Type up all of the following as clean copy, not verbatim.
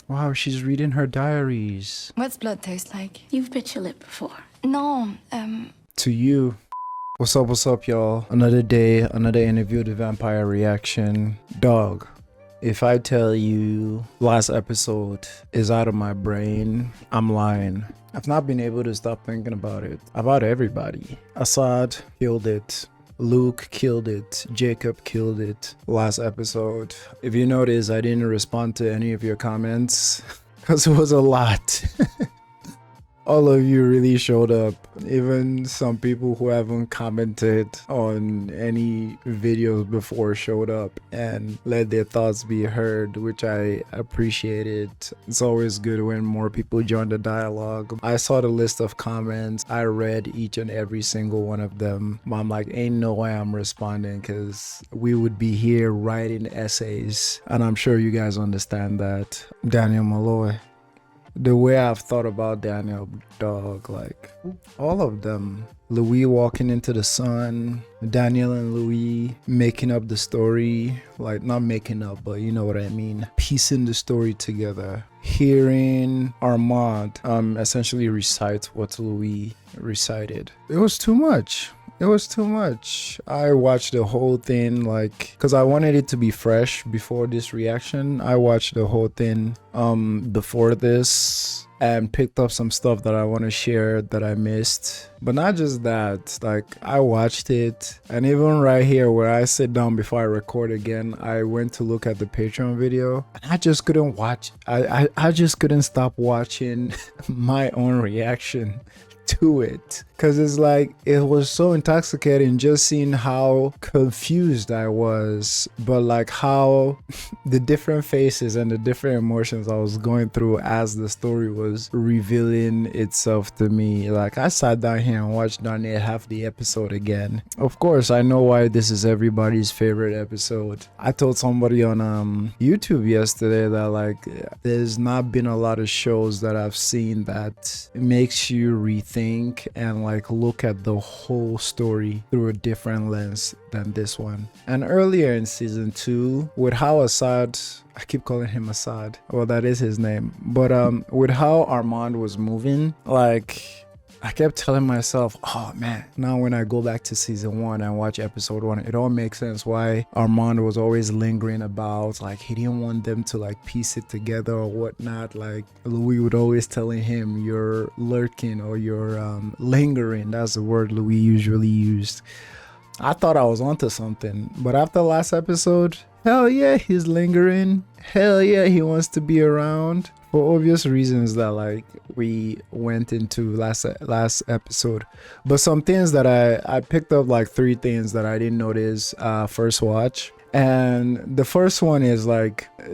Wow, she's reading her diaries. What's blood taste like? You've bit your lip before. No, To you. What's up, y'all? Another day, another interview, the vampire reaction. Dog, if I tell you last episode is out of my brain, I'm lying. I've not been able to stop thinking about it. About everybody. Assad killed it. Luke killed it. Jacob killed it last episode. If you notice, I didn't respond to any of your comments because it was a lot. All of you really showed up. Even some people who haven't commented on any videos before showed up and let their thoughts be heard, which I appreciated. It's always good when more people join the dialogue. I saw the list of comments. I read each and every single one of them. I'm like, ain't no way I'm responding because we would be here writing essays. And I'm sure you guys understand that. Daniel Molloy. The way I've thought about Daniel, dog, like all of them. Louis walking into the sun, Daniel and Louis making up the story, like not making up, but you know what I mean, piecing the story together. Hearing Armand essentially recite what Louis recited. It was too much. It was too much. I watched the whole thing because I wanted it to be fresh before this reaction. I watched the whole thing before this and picked up some stuff that I want to share that I missed. But not just that, I watched it, and even right here where I sit down before I record again, I went to look at the Patreon video and I just couldn't watch. I just couldn't stop watching my own reaction to it, because it's it was so intoxicating just seeing how confused I was, but how the different faces and the different emotions I was going through as the story was revealing itself to me. I sat down here and watched Daniel half the episode again. Of course, I know why this is everybody's favorite episode. I told somebody on YouTube yesterday that there's not been a lot of shows that I've seen that makes you rethink and look at the whole story through a different lens than this one. And earlier in season 2, with how Assad, I keep calling him Assad, well that is his name, but with how Armand was moving, I kept telling myself, oh man, now when I go back to season 1 and watch episode 1, it all makes sense why Armand was always lingering about, he didn't want them to piece it together or whatnot. Louis would always telling him, you're lurking or you're lingering. That's the word Louis usually used. I thought I was onto something, but after last episode, hell yeah, he's lingering. Hell yeah, he wants to be around. For obvious reasons that we went into last episode. But some things that I picked up, 3 things that I didn't notice first watch. And the first one is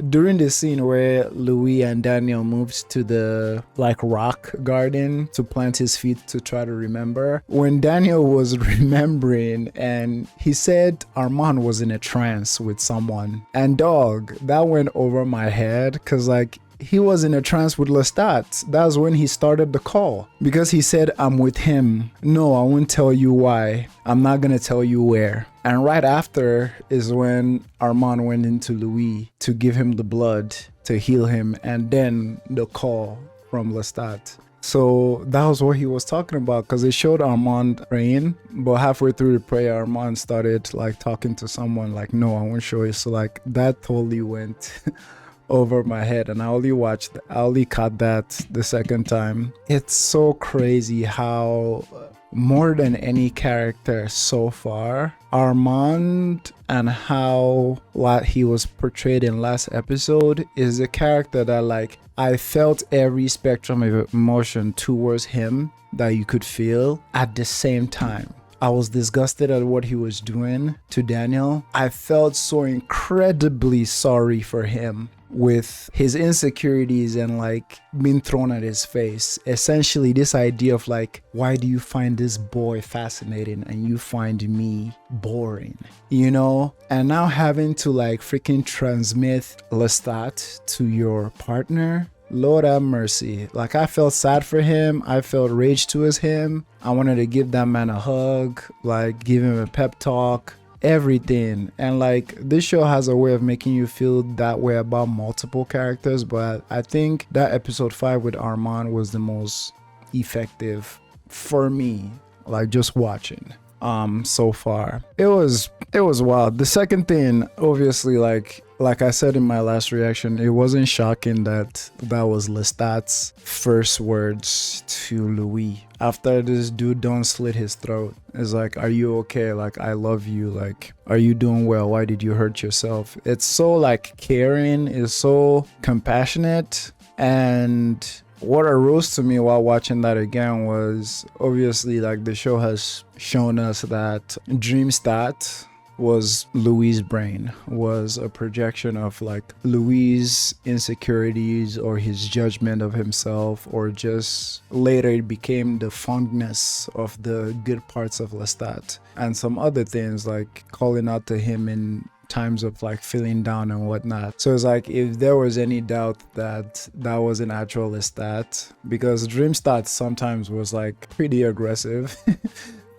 during the scene where Louis and Daniel moved to the rock garden to plant his feet to try to remember. When Daniel was remembering and he said Armand was in a trance with someone, and dog, that went over my head because he was in a trance with Lestat. That's when he started the call, because he said, I'm with him. No, I won't tell you why. I'm not gonna tell you where. And right after is when Armand went into Louis to give him the blood to heal him, and then the call from Lestat. So that was what he was talking about, because it showed Armand praying, but halfway through the prayer, Armand started talking to someone no, I won't show you. So that totally went over my head, and I only caught that the second time. It's so crazy how more than any character so far, Armand, and how what he was portrayed in last episode is a character that I felt every spectrum of emotion towards him that you could feel at the same time. I was disgusted at what he was doing to Daniel. I felt so incredibly sorry for him with his insecurities and being thrown at his face. Essentially this idea of why do you find this boy fascinating and you find me boring, and now having to freaking transmit Lestat to your partner. Lord have mercy. I felt sad for him. I felt rage towards him. I wanted to give that man a hug, give him a pep talk. everything. And like this show has a way of making you feel that way about multiple characters, but I think that episode 5 with Armand was the most effective for me, like just watching so far. It was wild. The second thing, obviously, like I said in my last reaction, it wasn't shocking that was Lestat's first words to Louis after this dude don't slit his throat. It's like, are you okay? Like, I love you. Like, are you doing well? Why did you hurt yourself? It's so like caring, it's so compassionate. And what arose to me while watching that again was obviously like the show has shown us that Dreamstat was Louis' brain, was a projection of like Louis' insecurities or his judgment of himself, or just later it became the fondness of the good parts of Lestat and some other things like calling out to him in times of like feeling down and whatnot. So it's like if there was any doubt that was an actual Lestat, because Dreamstat sometimes was like pretty aggressive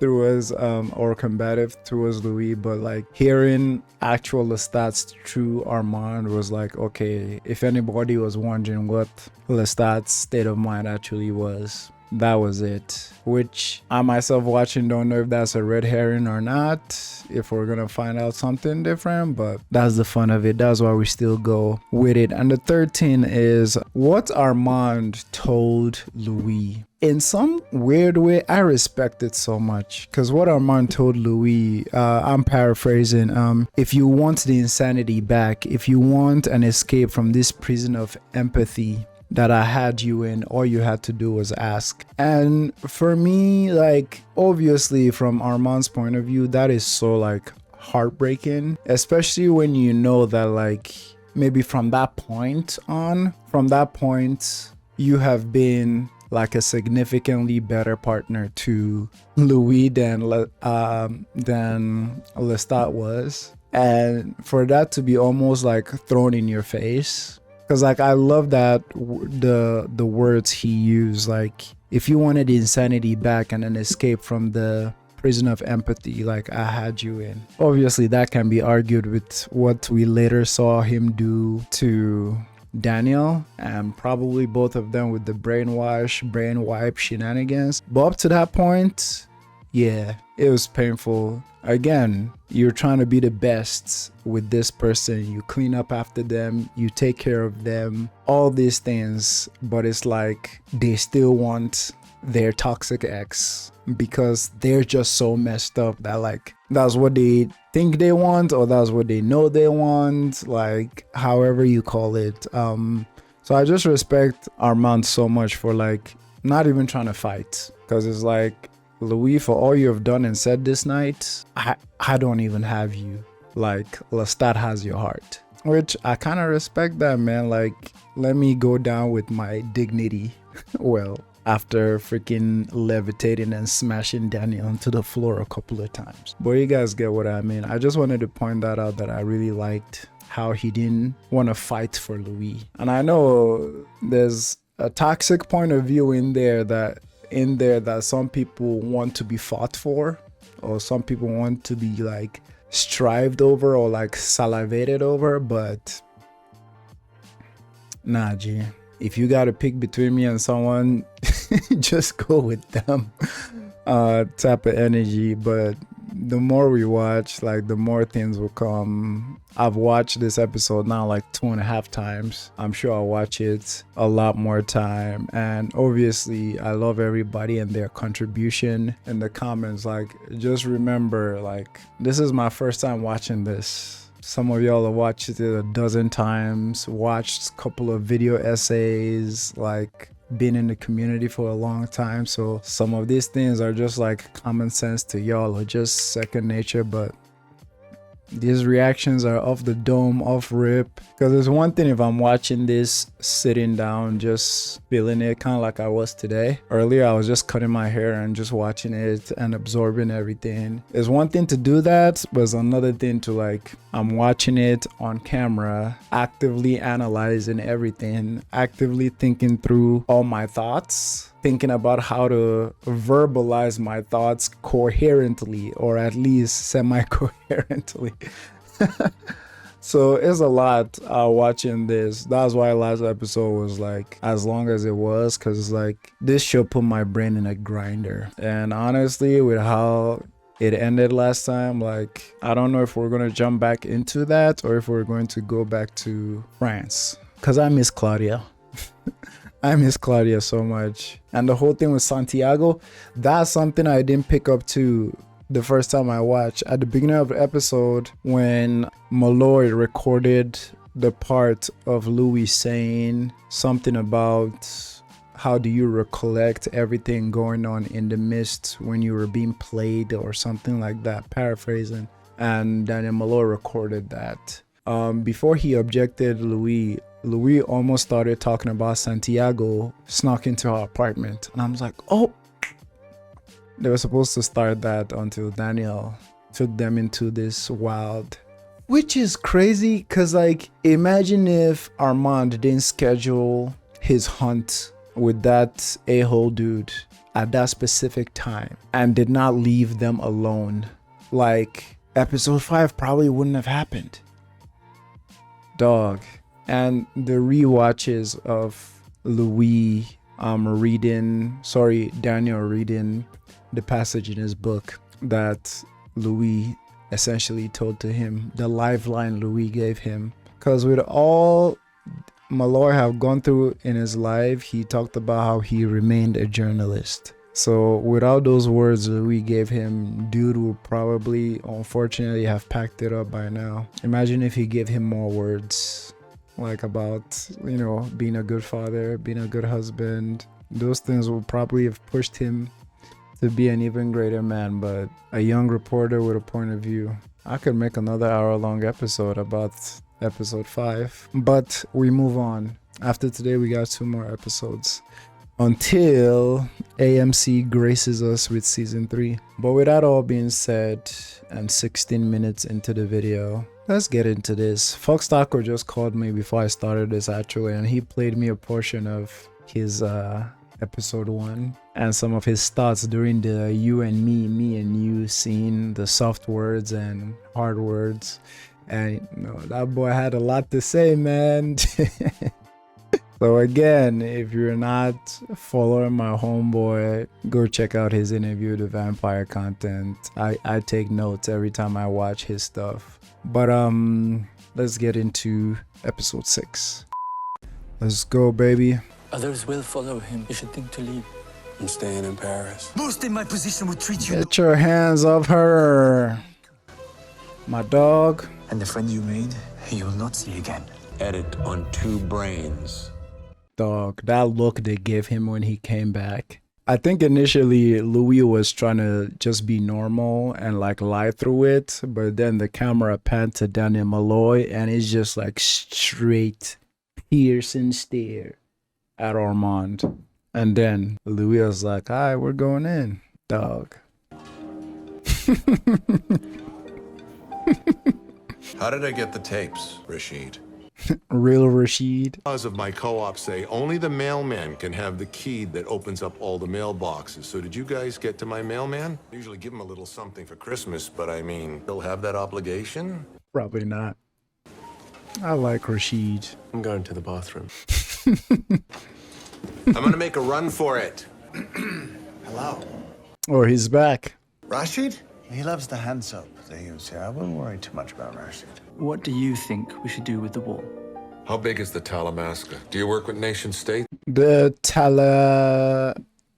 towards or combative towards Louis, but like hearing actual Lestat's true Armand was like, okay, if anybody was wondering what Lestat's state of mind actually was, that was it. Which I myself watching don't know if that's a red herring or not, if we're gonna find out something different, but that's the fun of it. That's why we still go with it. And the third thing is what Armand told Louis. In some weird way, I respect it so much, because what Armand told Louis, I'm paraphrasing, if you want the insanity back, if you want an escape from this prison of empathy that I had you in, all you had to do was ask. And for me, like, obviously from Armand's point of view, that is so like heartbreaking, especially when you know that like maybe from that point you have been like a significantly better partner to Louis than Lestat was, and for that to be almost like thrown in your face. Because like I love that the words he used, like if you wanted insanity back and an escape from the prison of empathy, like I had you in. Obviously that can be argued with what we later saw him do to Daniel, and probably both of them with the brain wipe shenanigans. But up to that point, yeah, it was painful. Again, you're trying to be the best with this person, you clean up after them, you take care of them, all these things, but it's like they still want their toxic ex because they're just so messed up that like that's what they think they want, or that's what they know they want, like however you call it. So I just respect Armand so much for like not even trying to fight, because it's like, Louis, for all you have done and said this night, I don't even have you. Like, Lestat has your heart. Which I kind of respect that, man. Like, let me go down with my dignity. Well, after freaking levitating and smashing Daniel onto the floor a couple of times. But you guys get what I mean. I just wanted to point that out, that I really liked how he didn't want to fight for Louis. And I know there's a toxic point of view in there that some people want to be fought for, or some people want to be like strived over or like salivated over, but nah, G, if you gotta pick between me and someone, just go with them type of energy. But the more we watch, like the more things will come. I've watched this episode now like 2.5 times. I'm sure I'll watch it a lot more time. And obviously I love everybody and their contribution in the comments. Like, just remember, like, this is my first time watching this. Some of y'all have watched it a dozen times, watched a couple of video essays, like been in the community for a long time. So some of these things are just like common sense to y'all, or just second nature. But These reactions are off the dome, off rip. Because there's one thing if I'm watching this sitting down, just feeling it, kind of like I was today. Earlier, I was just cutting my hair and just watching it and absorbing everything. It's one thing to do that, but it's another thing to like, I'm watching it on camera, actively analyzing everything, actively thinking through all my thoughts, thinking about how to verbalize my thoughts coherently, or at least semi-coherently. So it's a lot watching this. That's why last episode was like as long as it was, because like this show put my brain in a grinder. And honestly, with how it ended last time, like I don't know if we're gonna jump back into that or if we're going to go back to France, because I miss Claudia. I miss Claudia so much. And the whole thing with Santiago, that's something I didn't pick up to the first time I watched. At the beginning of the episode, when Molloy recorded the part of Louis saying something about how do you recollect everything going on in the mist when you were being played or something like that, paraphrasing, and Daniel Molloy recorded that. Before he objected, Louis almost started talking about Santiago snuck into her apartment. And I was like, oh, they were supposed to start that until Daniel took them into this wild, which is crazy. Cause like, imagine if Armand didn't schedule his hunt with that a-hole dude at that specific time and did not leave them alone. Like episode 5 probably wouldn't have happened. Dog. And the rewatches of Daniel reading the passage in his book that Louis essentially told to him, the lifeline Louis gave him. Because with all Molloy have gone through in his life, he talked about how he remained a journalist. So without those words Louis gave him, dude would probably, unfortunately, have packed it up by now. Imagine if he gave him more words, like about, you know, being a good father, being a good husband. Those things would probably have pushed him to be an even greater man. But a young reporter with a point of view. I could make another hour-long episode about episode 5, but we move on. After today, we got 2 more episodes until AMC graces us with season 3. But with that all being said, and 16 minutes into the video, let's get into this. Fox Taco just called me before I started this actually, and he played me a portion of his episode 1 and some of his thoughts during the you and me and you scene, the soft words and hard words. And you know, that boy had a lot to say, man. So again, if you're not following my homeboy, go check out his interview, the vampire content. I take notes every time I watch his stuff. But let's get into episode 6. Let's go, baby. Others will follow him. You should think to leave. I'm staying in Paris. Most in my position would treat you. Get your hands off her, my dog. And the friend you made, you will not see again. Edit on 2 brains. Dog, that look they gave him when he came back. I think initially Louis was trying to just be normal and like lie through it, but then the camera panned to Daniel Molloy and it's just like straight piercing stare at Armand. And then Louis was like, all right, we're going in, dog. How did I get the tapes, Rashid? Real Rashid. Because of my co-op say only the mailman can have the key that opens up all the mailboxes. So did you guys get to my mailman? Usually give him a little something for Christmas, but I mean, he'll have that obligation? Probably not. I like Rashid. I'm going to the bathroom. I'm gonna make a run for it. Hello. Oh, he's back. Rashid? He loves the hand soap they use here. I wouldn't worry too much about Rashid. What do you think we should do with the wall? How big is the Talamasca? Do you work with nation state? The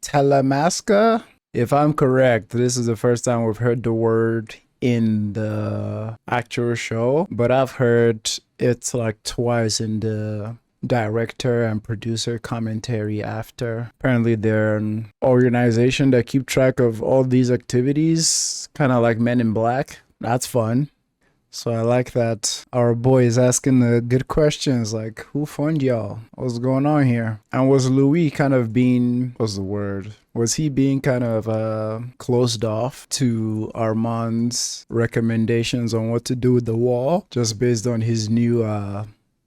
Talamasca? If I'm correct, this is the first time we've heard the word in the actual show, but I've heard it like twice in the director and producer commentary after. Apparently they're an organization that keep track of all these activities, kind of like Men in Black. That's fun. So I like that our boy is asking the good questions like, who fund y'all? What's going on here? And was Louis kind of being, what's the word? Was he being kind of closed off to Armand's recommendations on what to do with the wall, just based on his new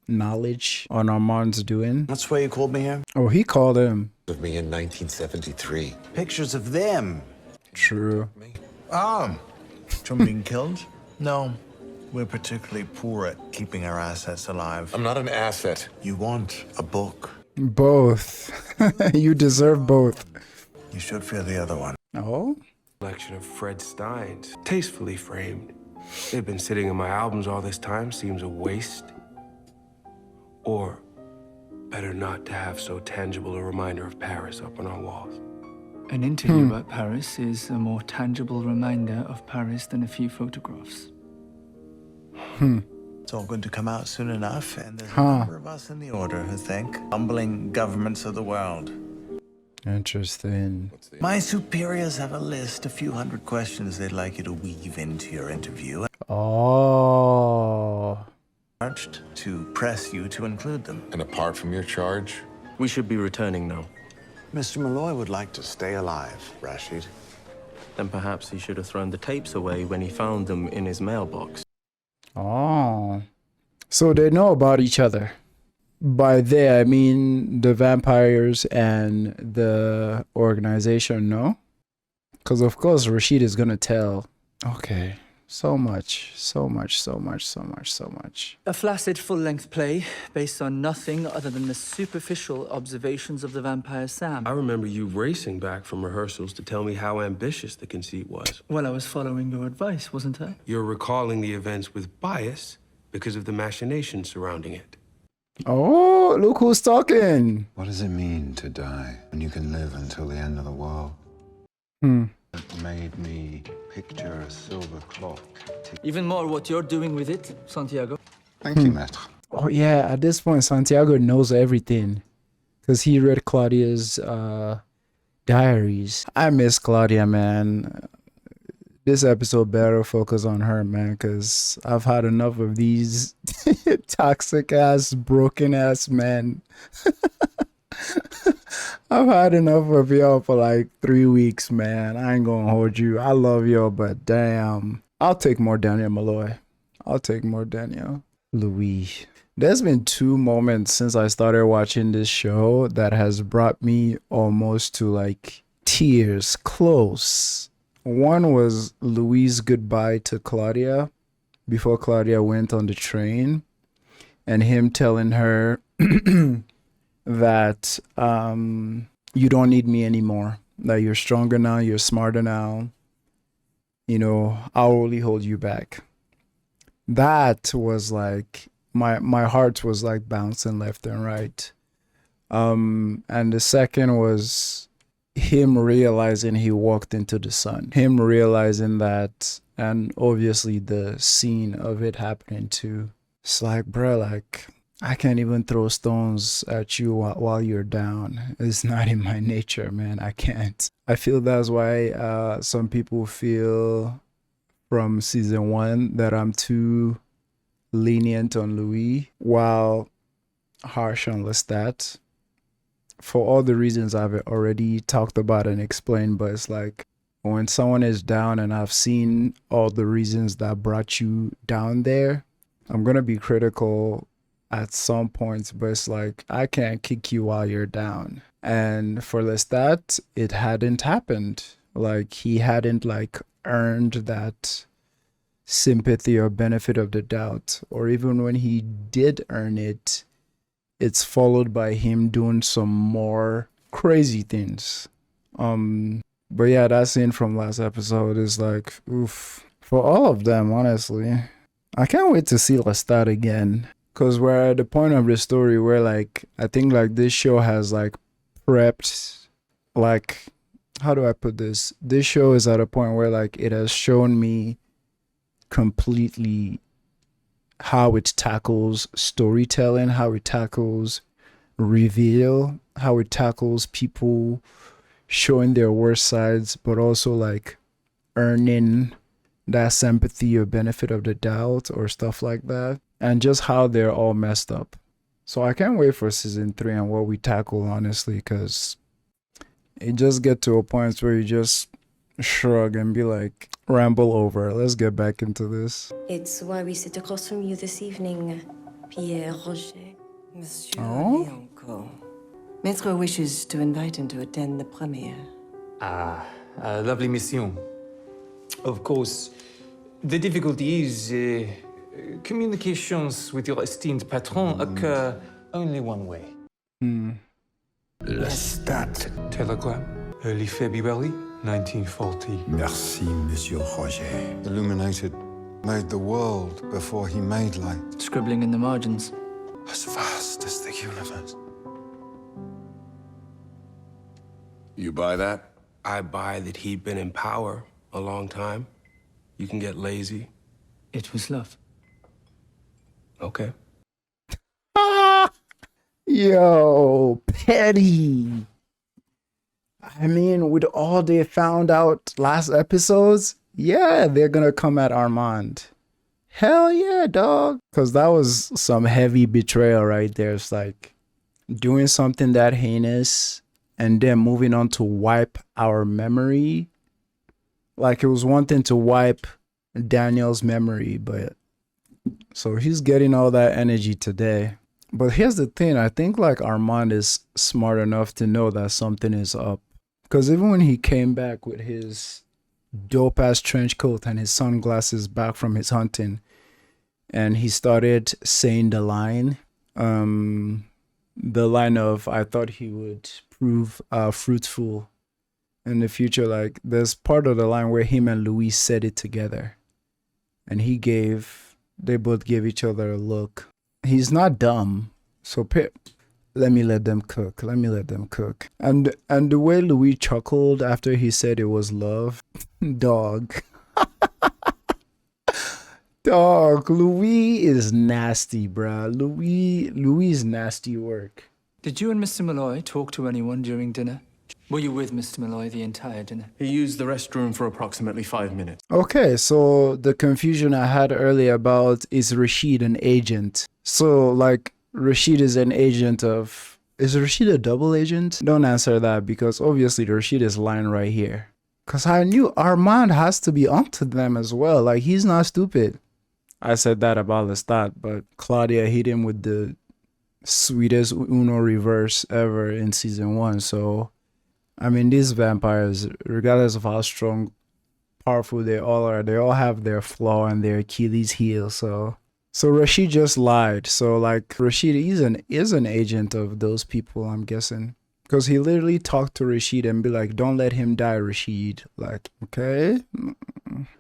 knowledge on Armand's doing? That's why you called me here? Oh, he called him. Of me in 1973. Pictures of them. True. John being killed? No. We're particularly poor at keeping our assets alive. I'm not an asset. You want a book. Both. You deserve both. You should feel the other one. Oh? Collection of Fred Steins, tastefully framed. They've been sitting in my albums all this time, seems a waste. Or better not to have so tangible a reminder of Paris up on our walls. An interview about Paris is a more tangible reminder of Paris than a few photographs. It's all going to come out soon enough, and there's a number of us in the order who think humbling governments of the world. Interesting. My superiors have a list, a few hundred questions they'd like you to weave into your interview. Oh. Charged to press you to include them. And apart from your charge, We should be returning now. Mr. Molloy would like to stay alive, Rashid. Then perhaps he should have thrown the tapes away when he found them in his mailbox. Oh. So they know about each other. By they, I mean the vampires and the organization, no? Because, of course, Rashid is going to tell. Okay. So much. A flaccid full-length play based on nothing other than the superficial observations of the vampire Sam. I remember you racing back from rehearsals to tell me how ambitious the conceit was. Well, I was following your advice, wasn't I? You're recalling the events with bias because of the machinations surrounding it. Oh, look who's talking. What does it mean to die when you can live until the end of the world? It made me picture a silver clock. Even more what you're doing with it, Santiago. Thank you, maître. Oh, yeah. At this point, Santiago knows everything. Because he read Claudia's diaries. I miss Claudia, man. This episode better focus on her, man, because I've had enough of these toxic ass, broken ass men. I've had enough of y'all for like 3 weeks, man. I ain't gonna hold you. I love y'all, but damn. I'll take more Daniel Molloy. I'll take more Daniel. Louis. There's been 2 moments since I started watching this show that has brought me almost to like tears close. One was Louis' goodbye to Claudia before Claudia went on the train, and him telling her that you don't need me anymore, that you're stronger now, you're smarter now, you know, I'll only hold you back. That was like my heart was like bouncing left and right. And the second was him realizing he walked into the sun, him realizing that, and obviously the scene of it happening too. It's like, bro, like, I can't even throw stones at you while you're down. It's not in my nature, man. I can't. I feel that's why some people feel from season 1 that I'm too lenient on Louis while harsh on Lestat. For all the reasons I've already talked about and explained, but it's like when someone is down and I've seen all the reasons that brought you down there, I'm going to be critical at some points, but it's like, I can't kick you while you're down. And for Lestat, it hadn't happened. Like, he hadn't like earned that sympathy or benefit of the doubt. Or even when he did earn it, it's followed by him doing some more crazy things. But yeah, that scene from last episode is like, oof. For all of them, honestly. I can't wait to see Lestat again. Because we're at the point of the story where, like, I think, like, this show has, like, prepped, like, how do I put this? This show is at a point where, like, it has shown me completely how it tackles storytelling, how it tackles reveal, how it tackles people showing their worst sides, but also, like, earning that sympathy or benefit of the doubt or stuff like that, and just how they're all messed up. So I can't wait for season 3 and what we tackle, honestly, because it just get to a point where you just shrug and be like, ramble over. Let's get back into this. It's why we sit across from you this evening, Pierre Roger. Monsieur Lioncourt. Maître wishes to invite him to attend the premiere. Ah, a lovely mission. Of course, the difficulty is communications with your esteemed patron occur only one way. Lestat. Telegram, early February 1940. Merci, Monsieur Roger. Illuminated made the world before he made light. Scribbling in the margins. As vast as the universe. You buy that? I buy that he'd been in power a long time. You can get lazy. It was love. Okay. Yo, petty. I mean, with all they found out last episodes, yeah, they're gonna come at Armand. Hell yeah, dog. Because that was some heavy betrayal right there. It's like doing something that heinous and then moving on to wipe our memory. Like, it was one thing to wipe Daniel's memory, but so he's getting all that energy today. But here's the thing, I think like Armand is smart enough to know that something is up. Because even when he came back with his dope ass trench coat and his sunglasses back from his hunting, and he started saying the line of, I thought he would prove fruitful in the future. Like, there's part of the line where him and Louis said it together, and they both gave each other a look. He's not dumb, so let me let them cook. Let me let them cook. And the way Louis chuckled after he said it was love, dog. Dog, Louis is nasty, bruh. Louis is nasty work. Did you and Mr. Molloy talk to anyone during dinner? Were you with Mr. Molloy the entire dinner? He used the restroom for approximately 5 minutes. Okay, so the confusion I had earlier about is Rashid an agent. So, like, Rashid is an agent of... Is Rashid a double agent? Don't answer that, because obviously Rashid is lying right here. Because I knew Armand has to be onto them as well. Like, he's not stupid. I said that about Lestat, but Claudia hit him with the sweetest Uno reverse ever in season 1, so... I mean, these vampires, regardless of how strong, powerful they all are, they all have their flaw and their Achilles heel. So Rashid just lied. So like Rashid is an agent of those people, I'm guessing, because he literally talked to Rashid and be like, "Don't let him die, Rashid." Like, okay,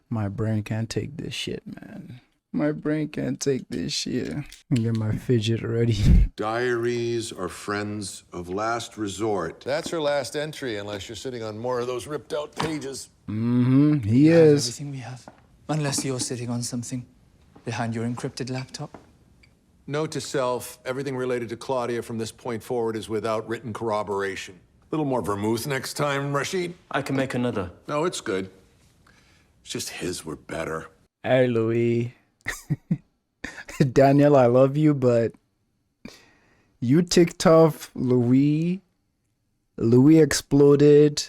my brain can't take this shit, man. My brain can't take this shit. Get my fidget ready. Diaries are friends of last resort. That's her last entry, unless you're sitting on more of those ripped out pages. He is. Everything we have. Unless you're sitting on something behind your encrypted laptop. Note to self, everything related to Claudia from this point forward is without written corroboration. A little more vermouth next time, Rashid? I can make another. No, it's good. It's just his were better. Hey, Louis. Daniel, I love you, but you ticked off Louis. Louis exploded,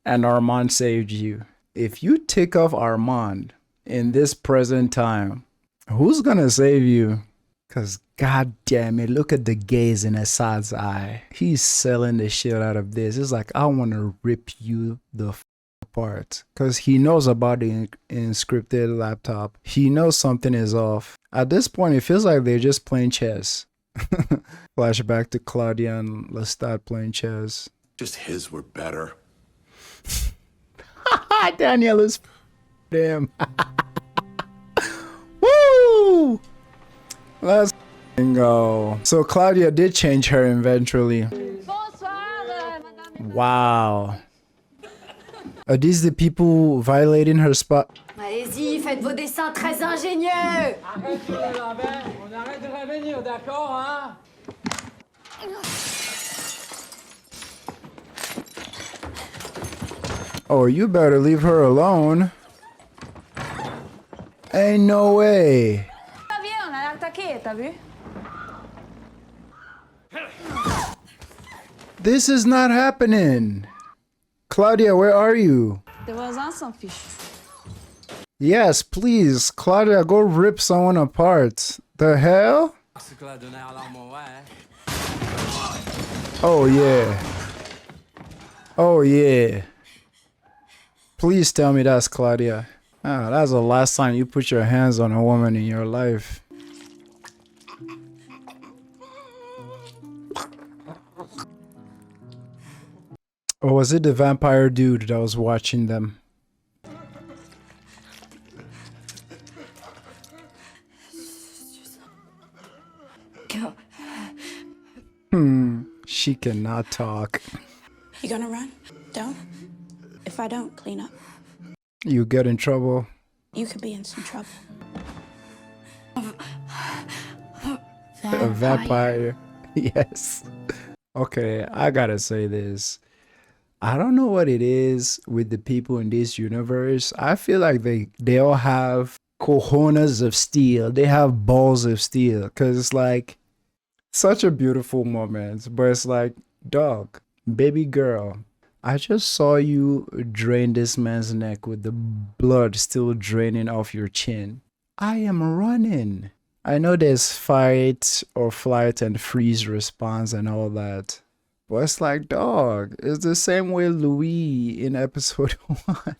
and Armand saved you. If you tick off Armand in this present time, who's gonna save you? Because god damn it, look at the gaze in Assad's eye. He's selling the shit out of this. It's like, I want to rip you the apart. Because he knows about the encrypted laptop. He knows something is off. At this point, it feels like they're just playing chess. Flashback to Claudia and Lestat playing chess. Just his were better. Daniel is damn. Woo! Let's go. So Claudia did change her eventually. Wow. Are these the people violating her spot? Allez-y, faites vos dessins très ingénieux. Arrête le lambin, on arrête de revenir, d'accord, hein? Oh, you better leave her alone. Ain't no way. Viens, on a l'attaqué, t'as vu? This is not happening. Claudia, where are you? Tes voisins s'en fichent. Yes, please. Claudia, go rip someone apart. The hell? Oh, yeah. Oh, yeah. Please tell me that's Claudia. Ah, that's the last time you put your hands on a woman in your life. Or was it the vampire dude that was watching them? She cannot talk. You gonna run? Don't? If I don't, clean up. You get in trouble. You could be in some trouble. A vampire. Yes. Okay, I gotta say this. I don't know what it is with the people in this universe. I feel like they all have cojones of steel. They have balls of steel. Because it's like such a beautiful moment. But it's like, dog, baby girl, I just saw you drain this man's neck with the blood still draining off your chin. I am running. I know there's fight or flight and freeze response and all that. But it's like, dog, it's the same way Louis in episode 1.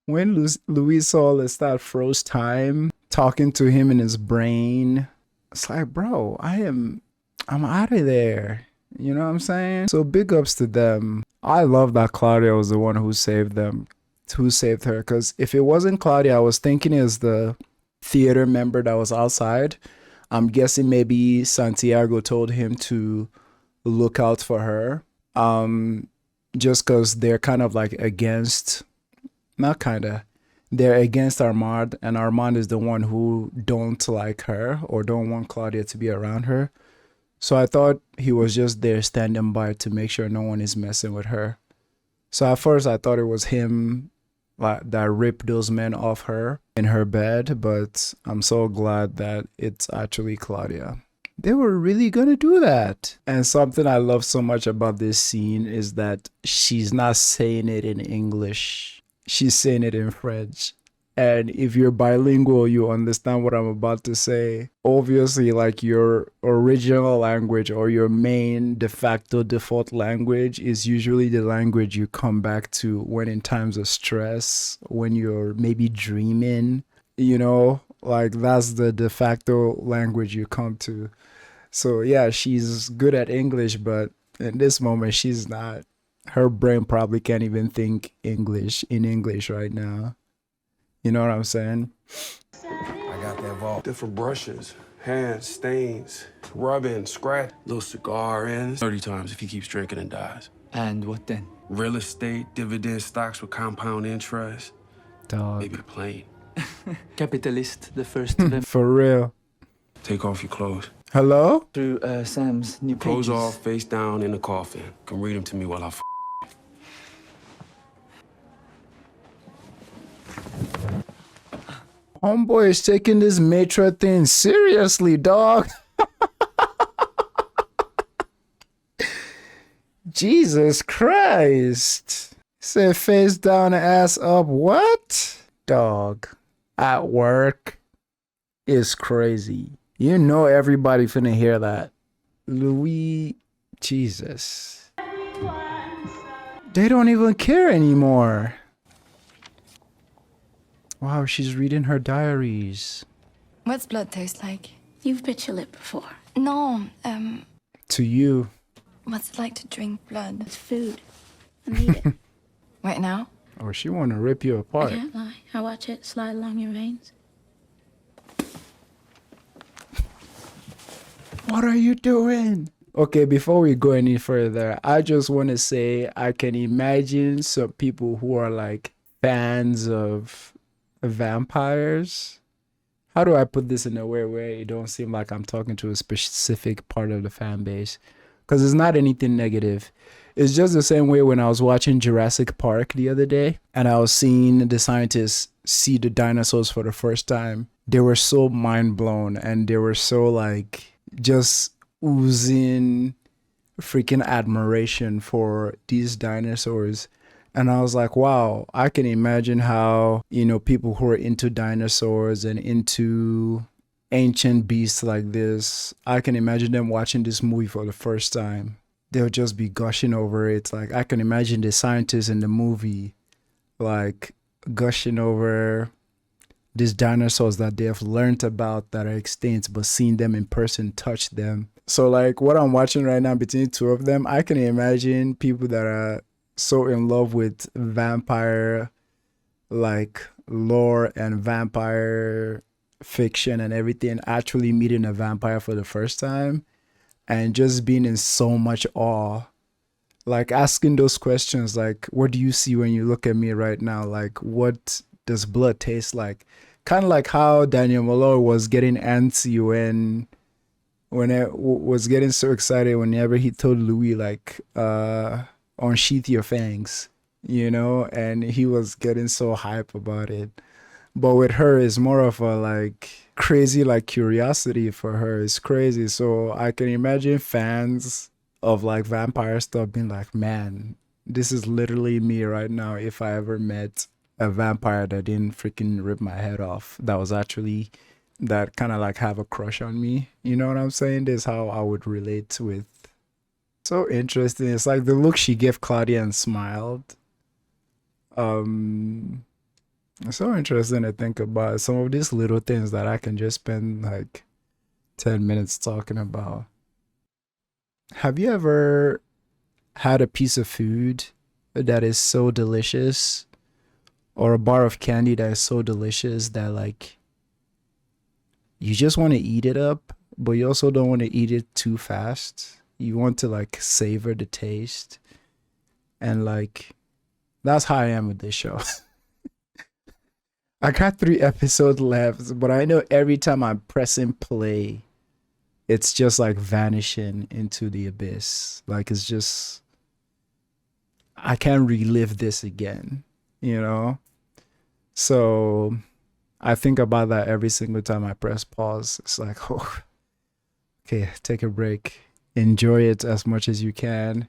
When Louis saw Lestat froze time, talking to him in his brain. It's like, bro, I'm out of there. You know what I'm saying? So big ups to them. I love that Claudia was the one who saved them, who saved her. Because if it wasn't Claudia, I was thinking it was the theater member that was outside. I'm guessing maybe Santiago told him to look out for her. Just because they're kind of like against, not kind of, they're against Armand. And Armand is the one who don't like her or don't want Claudia to be around her. So I thought he was just there standing by to make sure no one is messing with her. So at first I thought it was him that ripped those men off her in her bed, but I'm so glad that it's actually Claudia. They were really gonna do that. And something I love so much about this scene is that she's not saying it in English. She's saying it in French. And if you're bilingual, you understand what I'm about to say. Obviously, like your original language or your main de facto default language is usually the language you come back to when in times of stress, when you're maybe dreaming, you know, like that's the de facto language you come to. So yeah, she's good at English, but in this moment, she's not. Her brain probably can't even think English right now. You know what I'm saying? I got that vault. Different brushes, hands, stains, rubbing, scratch, little cigar ends. 30 times if he keeps drinking and dies. And what then? Real estate, dividend stocks with compound interest. Dog. Maybe a plane. Capitalist, the first of them. For real. Take off your clothes. Hello? Through Sam's new pages. Clothes off, face down in the coffin. Can read them to me while I Homeboy is taking this matra thing seriously, dog. Jesus Christ. Say face down, ass up. What? Dog. At work is crazy. You know everybody finna hear that. Louis, Jesus. They don't even care anymore. Wow, she's reading her diaries. What's blood taste like? You've bit your lip before. No, To you. what's it like to drink blood? It's food. I need it. Right now? Oh, she wanna rip you I apart. can't lie. I watch it slide along your veins. What are you doing? Okay, before we go any further, I just want to say I can imagine some people who are like fans of vampires. How do I put this in a way where it don't seem like I'm talking to a specific part of the fan base? Because it's not anything negative. It's just the same way when I was watching Jurassic Park the other day and I was seeing the scientists see the dinosaurs for the first time. they were so mind blown and they were so like just oozing freaking admiration for these dinosaurs. And I was like, wow, I can imagine how, you know, people who are into dinosaurs and into ancient beasts like this, I can imagine them watching this movie for the first time. They'll just be gushing over it. Like, I can imagine the scientists in the movie, like, gushing over these dinosaurs that they have learned about that are extinct, but seeing them in person, touch them. So, like, what I'm watching right now between two of them, I can imagine people that are so in love with vampire, like, lore and vampire fiction and everything, actually meeting a vampire for the first time and just being in so much awe, like asking those questions, like, what do you see when you look at me right now? Like, what does blood taste like? Kind of like how Daniel Molloy was getting antsy when it was getting so excited whenever he told Louis, like, unsheath your fangs, you know, and he was getting so hype about it. But with her, it's more of a like crazy, like curiosity for her. It's crazy. So I can imagine fans of like vampire stuff being like, man, this is literally me right now if I ever met a vampire that didn't freaking rip my head off. That was actually, that kind of like have a crush on me. You know what I'm saying? This is how I would relate with. So interesting. It's like the look she gave Claudia and smiled. It's so interesting to think about some of these little things that I can just spend like 10 minutes talking about. Have you ever had a piece of food that is so delicious, or a bar of candy that is so delicious that like you just want to eat it up, but you also don't want to eat it too fast? You want to like savor the taste. And like, that's how I am with this show. I got 3 episodes left, but I know every time I'm pressing play, it's just like vanishing into the abyss. Like, it's just, I can't relive this again, you know? So I think about that every single time I press pause. It's like, oh, okay, take a break. Enjoy it as much as you can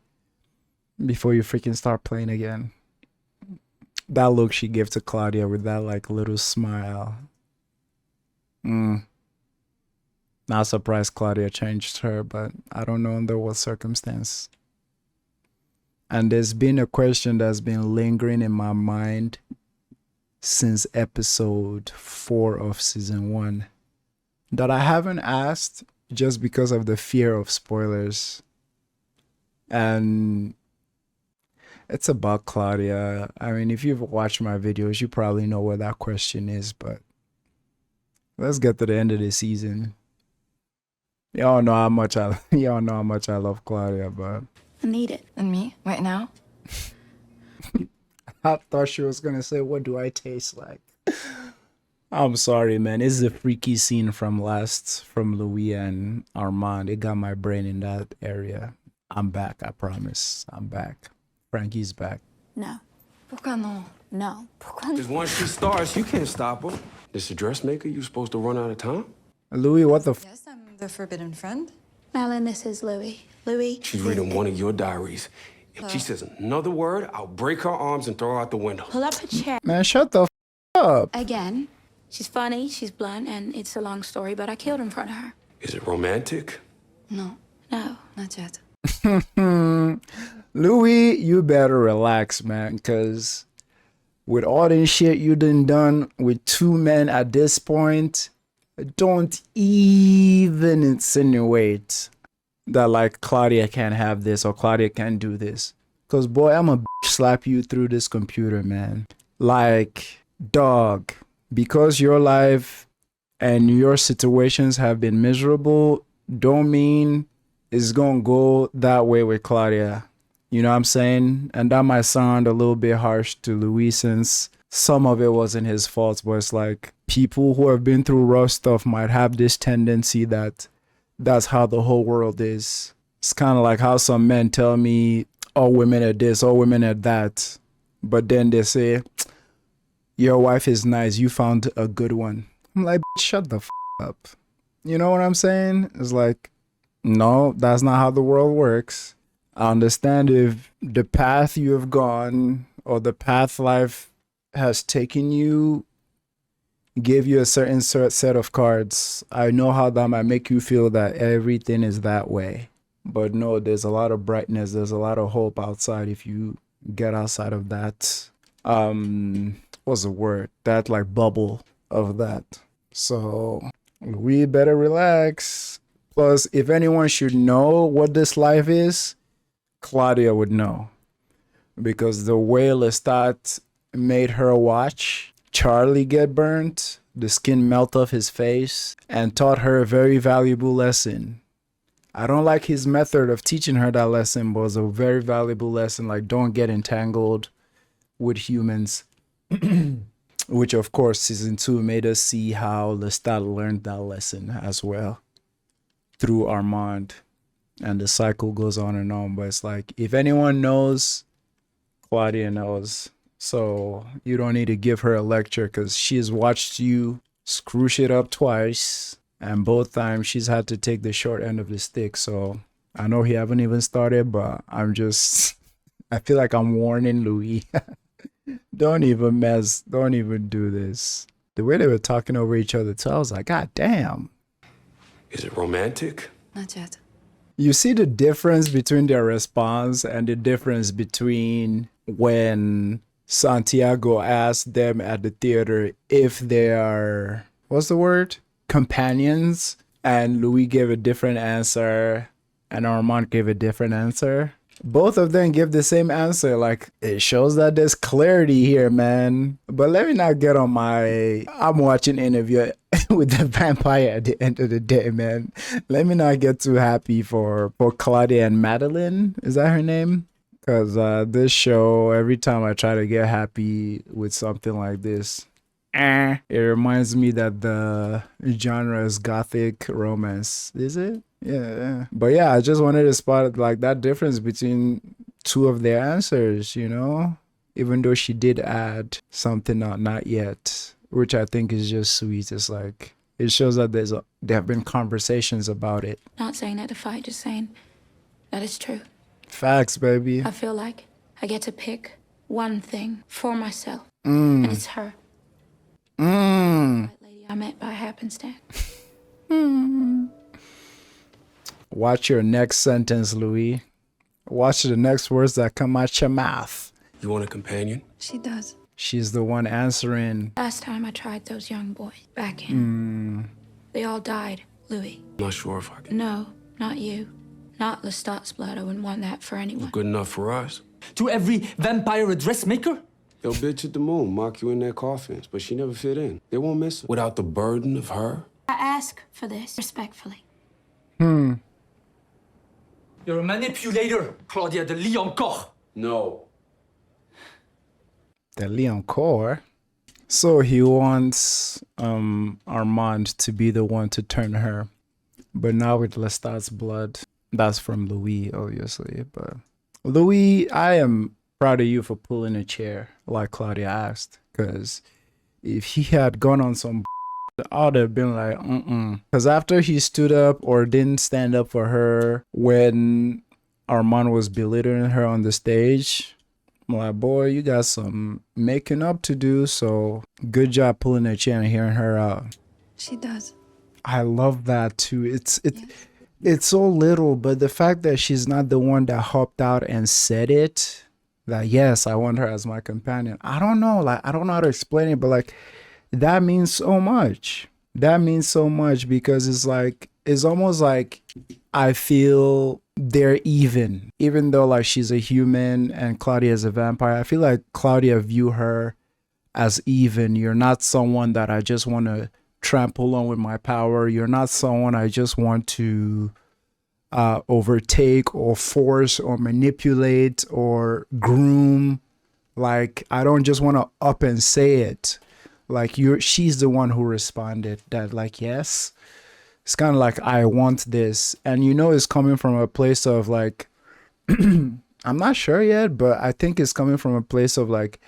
before you freaking start playing again. That look she gave to Claudia with that like little smile. Not surprised Claudia changed her, but I don't know under what circumstance. And there's been a question that's been lingering in my mind since episode 4 of season 1 that I haven't asked just because of the fear of spoilers. And it's about Claudia. I mean, if you've watched my videos, you probably know what that question is, but let's get to the end of the season. Y'all know how much I love Claudia, but I need it. And me? Right now? I thought she was gonna say, what do I taste like? I'm sorry, man. It's the freaky scene from Louis and Armand. It got my brain in that area. I'm back, I promise. I'm back. Frankie's back. No. Pourquoi non? No. Pourquoi Because once she starts, you can't stop her. This a dressmaker? You supposed to run out of time? Louis, what the Yes, I'm the forbidden friend. Madeline, this is Louis. Louis. She's reading one of your diaries. If she says another word, I'll break her arms and throw her out the window. Pull up a chair. Man, shut the up. Again. She's funny, she's blunt, and it's a long story, but I killed in front of her. Is it romantic? No. No. Not yet. Louis, you better relax, man, because with all this shit you done with 2 men at this point, don't even insinuate that like Claudia can't have this or Claudia can't do this. Because boy, I'm a slap you through this computer, man. Like, dog, because your life and your situations have been miserable, don't mean it's gonna go that way with Claudia. You know what I'm saying? And that might sound a little bit harsh to Louis since some of it wasn't his fault, but it's like people who have been through rough stuff might have this tendency that that's how the whole world is. It's kind of like how some men tell me, all women are this, all women are that. But then they say, your wife is nice, you found a good one. I'm like, shut the f up. You know what I'm saying? It's like, no, that's not how the world works. I understand if the path you have gone or the path life has taken you gave you a certain set of cards. I know how that might make you feel that everything is that way. But no, there's a lot of brightness. There's a lot of hope outside if you get outside of that. What's the word? That like bubble of that. So we better relax. Plus, if anyone should know what this life is, Claudia would know. Because the way Lestat made her watch Charlie get burnt, the skin melt off his face, and taught her a very valuable lesson. I don't like his method of teaching her that lesson, but it was a very valuable lesson. Like, don't get entangled with humans. Which, of course, season 2 made us see how Lestat learned that lesson as well through Armand. And the cycle goes on and on. But it's like, if anyone knows, Claudia knows. So you don't need to give her a lecture because she's watched you screw shit up twice. And both times she's had to take the short end of the stick. So I know he haven't even started, but I feel like I'm warning Louis. Don't even do this. The way they were talking over each other too, I was like, God damn. Is it romantic? Not yet. You see the difference between their response and the difference between when Santiago asked them at the theater if they are, what's the word? Companions, and Louis gave a different answer and Armand gave a different answer. Both of them give the same answer. Like, it shows that there's clarity here, man. But let me not get on I'm watching Interview with the Vampire at the end of the day, man. Let me not get too happy for Claudia and Madeline. Is that her name? Because this show, every time I try to get happy with something like this, it reminds me that the genre is gothic romance. Is it? Yeah. But yeah, I just wanted to spot like that difference between two of their answers, you know? Even though she did add something not yet, which I think is just sweet. It's like, it shows that there have been conversations about it. Not saying that to fight, just saying that it's true. Facts, baby. I feel like I get to pick one thing for myself, and it's her. White lady I met by happenstance. Watch your next sentence, Louis. Watch the next words that come out your mouth. You want a companion? She does. She's the one answering. Last time I tried those young boys back in, they all died, Louis. Not sure if I can. No, not you. Not Lestat's blood. I wouldn't want that for anyone. Good enough for us. To every vampire a dressmaker? They'll bitch at the moon, mock you in their coffins, but she never fit in. They won't miss her. Without the burden of her. I ask for this respectfully. You're a manipulator, Claudia de Lioncourt. No. The Lioncourt. So he wants Armand to be the one to turn her. But now with Lestat's blood, that's from Louis, obviously. But Louis, I am proud of you for pulling a chair, like Claudia asked. Because if he had gone on some I would have been like, Because after he stood up or didn't stand up for her when Armand was belittling her on the stage, I'm like, boy, you got some making up to do. So good job pulling a chair and hearing her out. She does. I love that too. It's so little, but the fact that she's not the one that hopped out and said it, that yes, I want her as my companion. I don't know, like I don't know how to explain it, but like that means so much. That means so much because it's almost like I feel they're even though like she's a human and Claudia is a vampire. I feel like Claudia view her as even. You're not someone that I just want to trample on with my power. You're not someone I just want to overtake or force or manipulate or groom. Like I don't just want to up and say it. Like she's the one who responded that like, yes, it's kind of like, I want this. And you know, it's coming from a place of like, I'm not sure yet, but I think it's coming from a place of like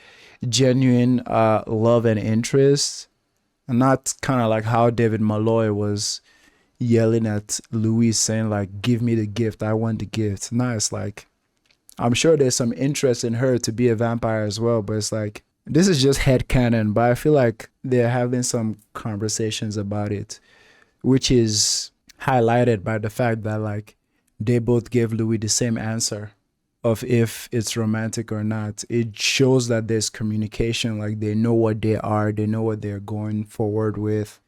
genuine love and interest. And not kind of like how David Molloy was yelling at Louis saying like, give me the gift, I want the gift. No, it's like, I'm sure there's some interest in her to be a vampire as well, but it's like, this is just headcanon, but I feel like they're having some conversations about it, which is highlighted by the fact that like they both gave Louis the same answer of if it's romantic or not. It shows that there's communication, like they know what they are, they know what they're going forward with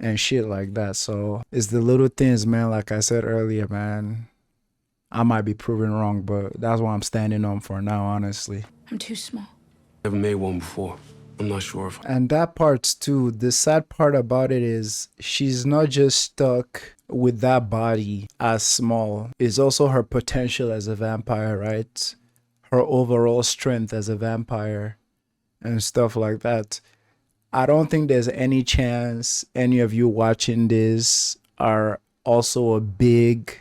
and shit like that. So it's the little things, man. Like I said earlier, man, I might be proven wrong, but that's what I'm standing on for now, honestly. I'm too small. Never made one before. I'm not sure if... And that part's too, the sad part about it is she's not just stuck with that body as small. It's also her potential as a vampire, right? Her overall strength as a vampire and stuff like that. I don't think there's any chance any of you watching this are also a big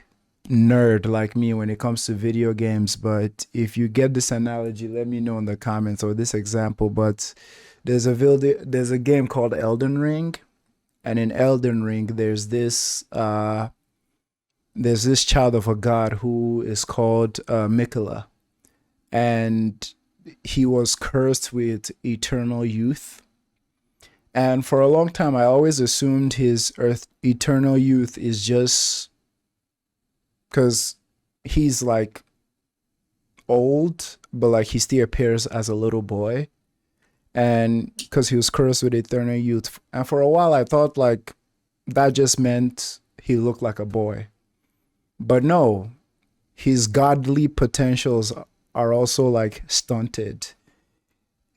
nerd like me when it comes to video games, but if you get this analogy, let me know in the comments, or this example. But there's a game called Elden Ring, and in Elden Ring there's this child of a god who is called Mikola, and he was cursed with eternal youth. And for a long time I always assumed his eternal youth is just because he's like old, but like he still appears as a little boy, and because he was cursed with eternal youth. And for a while I thought like that just meant he looked like a boy, but no, his godly potentials are also like stunted.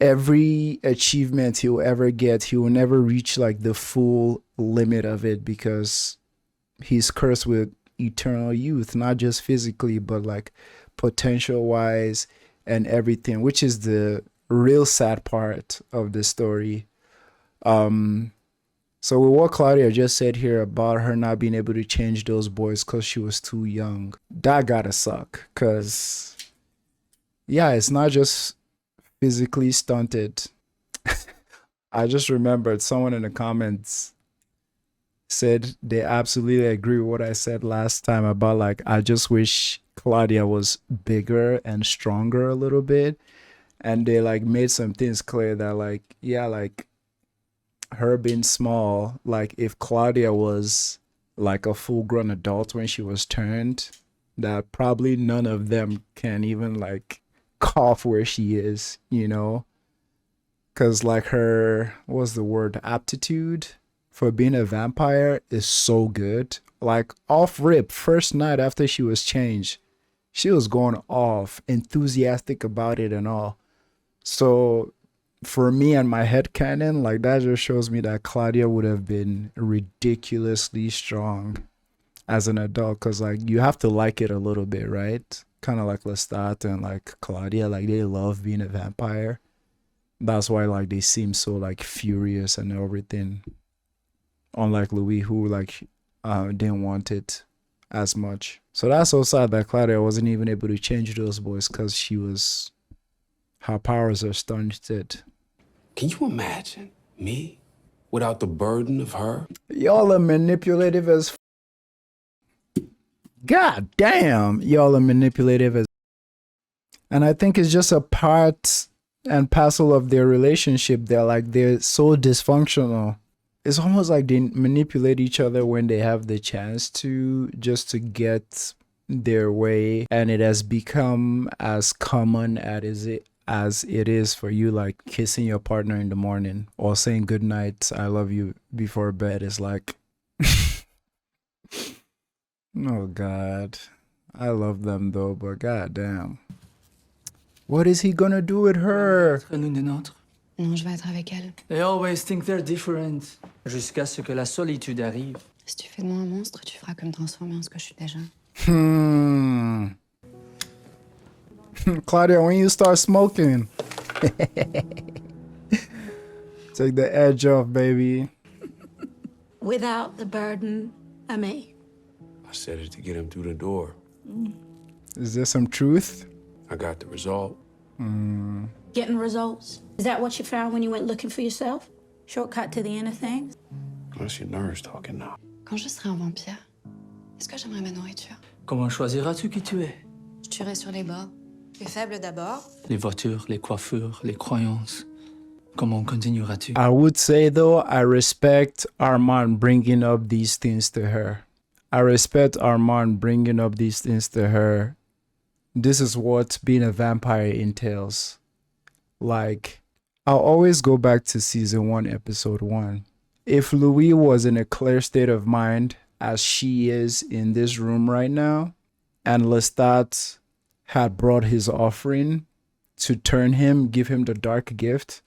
Every achievement he'll ever get, he will never reach like the full limit of it because he's cursed with eternal youth, not just physically but like potential wise and everything, which is the real sad part of the story. So with what Claudia just said here about her not being able to change those boys because she was too young, that gotta suck, because yeah, it's not just physically stunted. I just remembered someone in the comments said they absolutely agree with what I said last time about like, I just wish Claudia was bigger and stronger a little bit. And they like made some things clear that like, yeah, like her being small, like if Claudia was like a full-grown adult when she was turned, that probably none of them can even like cough where she is, you know, because like her, what's the word, aptitude for being a vampire is so good. Like off rip, first night after she was changed, she was going off, enthusiastic about it and all. So for me and my headcanon, like that just shows me that Claudia would have been ridiculously strong as an adult, because like you have to like it a little bit, right? Kind of like Lestat and like Claudia, like they love being a vampire. That's why like they seem so like furious and everything. Unlike Louis, who like didn't want it as much. So that's so sad that Claudia wasn't even able to change those boys because her powers are stunted. Can you imagine me without the burden of her? Y'all are manipulative as God damn, y'all are manipulative as. And I think it's just a part and parcel of their relationship. They're so dysfunctional. It's almost like they manipulate each other when they have the chance to, just to get their way. And it has become as common as it is for you, like kissing your partner in the morning or saying good night, I love you before bed. Is like, oh God, I love them though, but goddamn, what is he gonna do with her? Non, je vais être avec elle. They always think they're different, jusqu'à ce que la solitude arrive. Si tu fais de moi un monstre, tu feras que me transformer en ce que je suis déjà. Claudia, when you start smoking, take the edge off, baby. Without the burden of me. I said it to get him through the door. Is there some truth? I got the result. Getting results. Is that what you found when you went looking for yourself? Shortcut to the inner things. Unless your nerves talking now. Quand je serai un vampire, est-ce que j'aimerais ma nourriture? Comment choisiras-tu qui tu es? Je tuerai sur les bords. Les faibles d'abord. Les voitures, les coiffures, les croyances. Comment continueras-tu? I would say though, I respect Armand bringing up these things to her. I respect Armand bringing up these things to her. This is what being a vampire entails. Like, I'll always go back to season 1, episode 1. If Louis was in a clear state of mind, as she is in this room right now, and Lestat had brought his offering to turn him, give him the dark gift,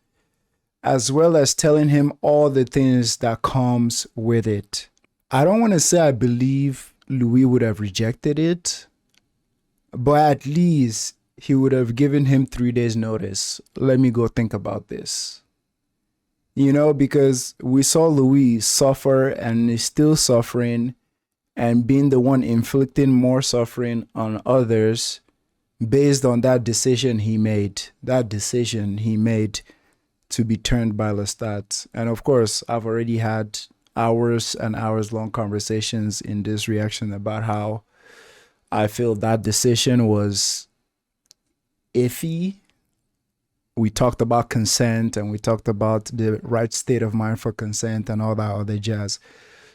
as well as telling him all the things that comes with it. I don't want to say I believe Louis would have rejected it, but at least he would have given him 3 days notice. Let me go think about this. You know, because we saw Louis suffer and is still suffering and being the one inflicting more suffering on others based on that decision he made. That decision he made to be turned by Lestat. And of course, I've already had hours and hours long conversations in this reaction about how I feel that decision was iffy. We talked about consent and we talked about the right state of mind for consent and all that other jazz.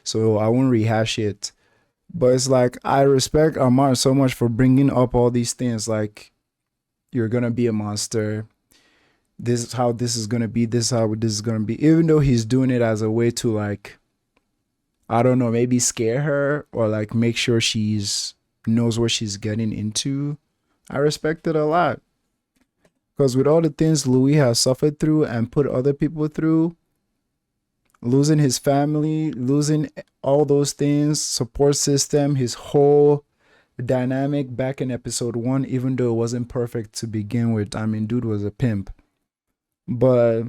So I won't rehash it. But it's like, I respect Armand so much for bringing up all these things. Like, you're going to be a monster. This is how this is going to be. This is how this is going to be. Even though he's doing it as a way to, like, I don't know, maybe scare her or like make sure she's knows what she's getting into. I respect it a lot. Because with all the things Louis has suffered through and put other people through, losing his family, losing all those things, support system, his whole dynamic back in episode 1, even though it wasn't perfect to begin with. I mean, dude was a pimp. But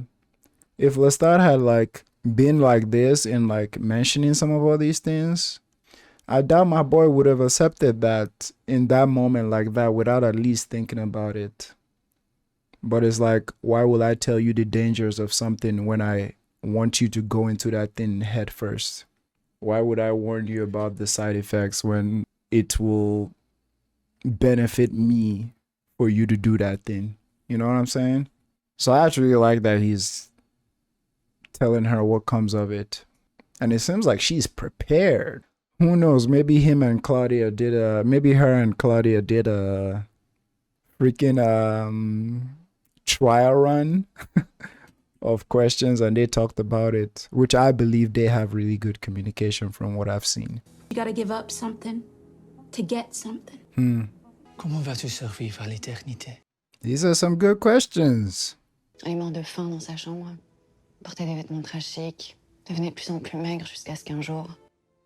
if Lestat had like been like this and like mentioning some of all these things, I doubt my boy would have accepted that in that moment like that without at least thinking about it. But it's like, why will I tell you the dangers of something when I want you to go into that thing head first? Why would I warn you about the side effects when it will benefit me for you to do that thing? You know what I'm saying? So I actually like that he's telling her what comes of it. And it seems like she's prepared. Who knows? Maybe him and Claudia did a, maybe her and Claudia did a freaking trial run of questions and they talked about it, which I believe they have really good communication from what I've seen. You gotta give up something to get something. Comment vas-tu survivre à l'éternité? These are some good questions. Elle est morte de faim dans sa chambre. Portait des vêtements très chics. Devenait de plus en plus maigre jusqu'à ce qu'un jour,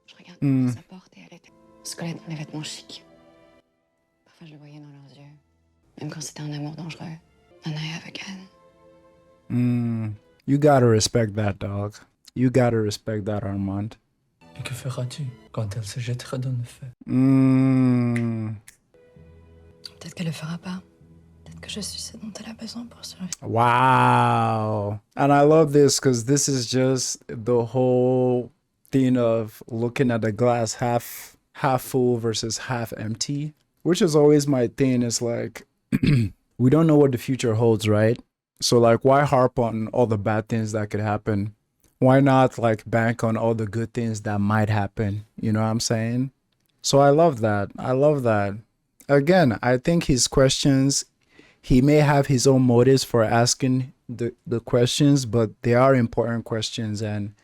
je regardais dans sa porte et elle était squelette dans les vêtements chics. Parfois, je le voyais dans leurs yeux. Même quand c'était un amour dangereux. And I have again. You gotta respect that, dog. You gotta respect that, Armand. Et que feras-tu quand elle se jettera dans le feu? Peut-être qu'elle le fera pas. Peut-être que je suis ce dont elle a besoin pour survivre. Wow. And I love this because this is just the whole thing of looking at the glass half full versus half empty, which is always my thing. It's like, we don't know what the future holds, right? So like, why harp on all the bad things that could happen? Why not like bank on all the good things that might happen? You know what I'm saying? So I love that. I love that. Again, I think his questions, he may have his own motives for asking the questions, but they are important questions and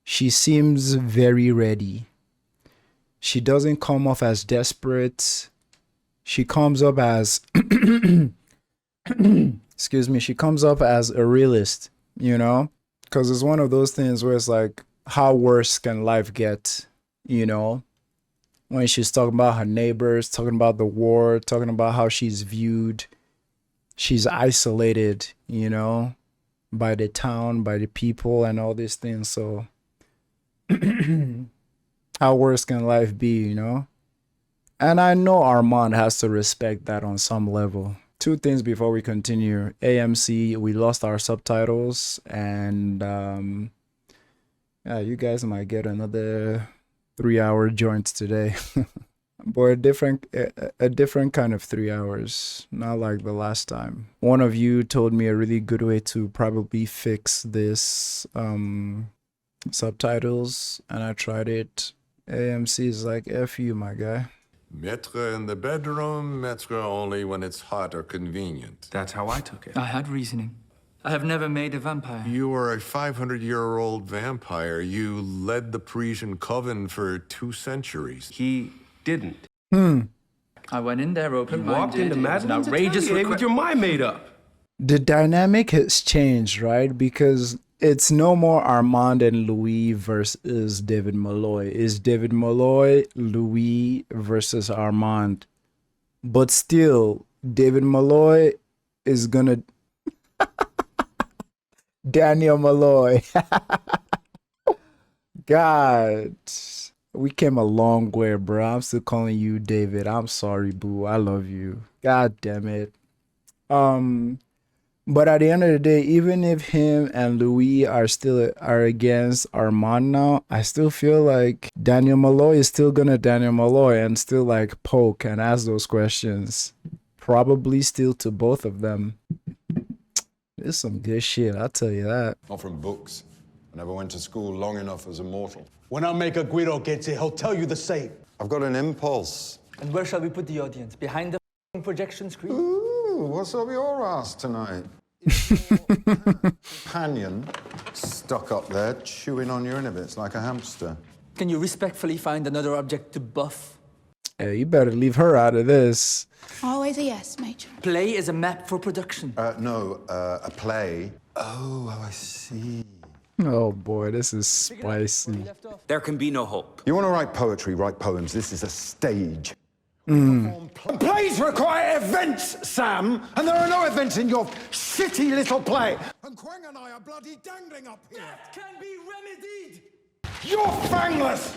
she seems very ready. She doesn't come off as desperate. She comes up as excuse me, she comes up as a realist, you know? Because it's one of those things where it's like, how worse can life get, you know? When she's talking about her neighbors, talking about the war, talking about how she's viewed, she's isolated, you know, by the town, by the people and all these things. So how worse can life be, you know? And I know Armand has to respect that on some level. Two things before we continue. AMC, we lost our subtitles, and yeah, you guys might get another 3-hour joint today. But a different kind of 3 hours, not like the last time. One of you told me a really good way to probably fix this subtitles, and I tried it. AMC is like, F you, my guy. Maître in the bedroom, maître only when it's hot or convenient. That's how I took it. I had reasoning. I have never made a vampire. You were a 500-year-old vampire. You led the Parisian coven for 2 centuries. He didn't. I went in there open-minded. Walked into Madeline's outrageous atelier with your mind made up. The dynamic has changed, right? Because it's no more Armand and Louis versus David Molloy. It's David Molloy, Louis versus Armand. But still, David Molloy is gonna... Daniel Molloy. God. We came a long way, bro. I'm still calling you David. I'm sorry, boo. I love you. God damn it. But at the end of the day, even if him and Louis are against Armand now, I still feel like Daniel Molloy is still gonna Daniel Molloy and still like poke and ask those questions. Probably still to both of them. This is some good shit, I'll tell you that. Not from books. I never went to school long enough as a mortal. When our maker Guido gets here, he'll tell you the same. I've got an impulse. And where shall we put the audience? Behind the projection screen? Ooh, what's up your ass tonight? Is your companion stuck up there chewing on your inhibitions like a hamster? Can you respectfully find another object to buff? Hey, you better leave her out of this. Always a yes, matron. Play is a map for production. No, a play. Oh, I see. Oh boy, this is spicy. There can be no hope. You want to write poetry, write poems. This is a stage. Plays require events, Sam, and there are no events in your shitty little play. And Quang and I are bloody dangling up here. That can be remedied. You're fangless!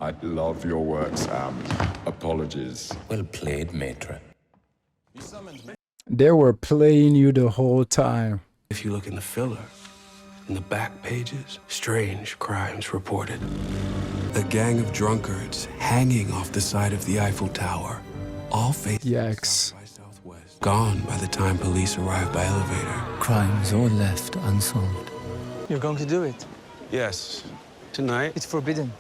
I love your work, Sam. Apologies. Well played, Maitre. They were playing you the whole time. If you look in the filler, in the back pages, strange crimes reported. A gang of drunkards hanging off the side of the Eiffel Tower, all facing Yikes. south by southwest. Gone by the time police arrived by elevator. Crimes all left unsolved. You're going to do it. Yes, tonight. It's forbidden.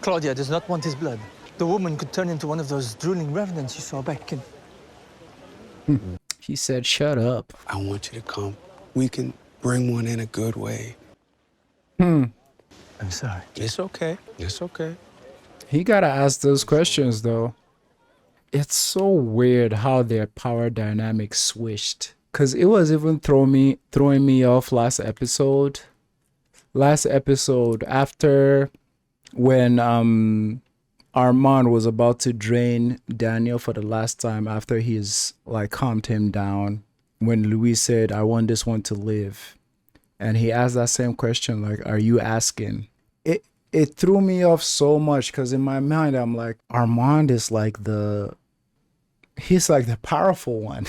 Claudia does not want his blood. The woman could turn into one of those drooling revenants you saw back in... He said, shut up. I want you to come. We can bring one in a good way. I'm sorry. It's okay. It's okay. He gotta ask those questions though. It's so weird how their power dynamics switched. Cause it was even throwing me off last episode. After when Armand was about to drain Daniel for the last time after he's like calmed him down. When Louis said, I want this one to live. And he asked that same question, like, are you asking? It threw me off so much because in my mind, I'm like, Armand is like he's like the powerful one,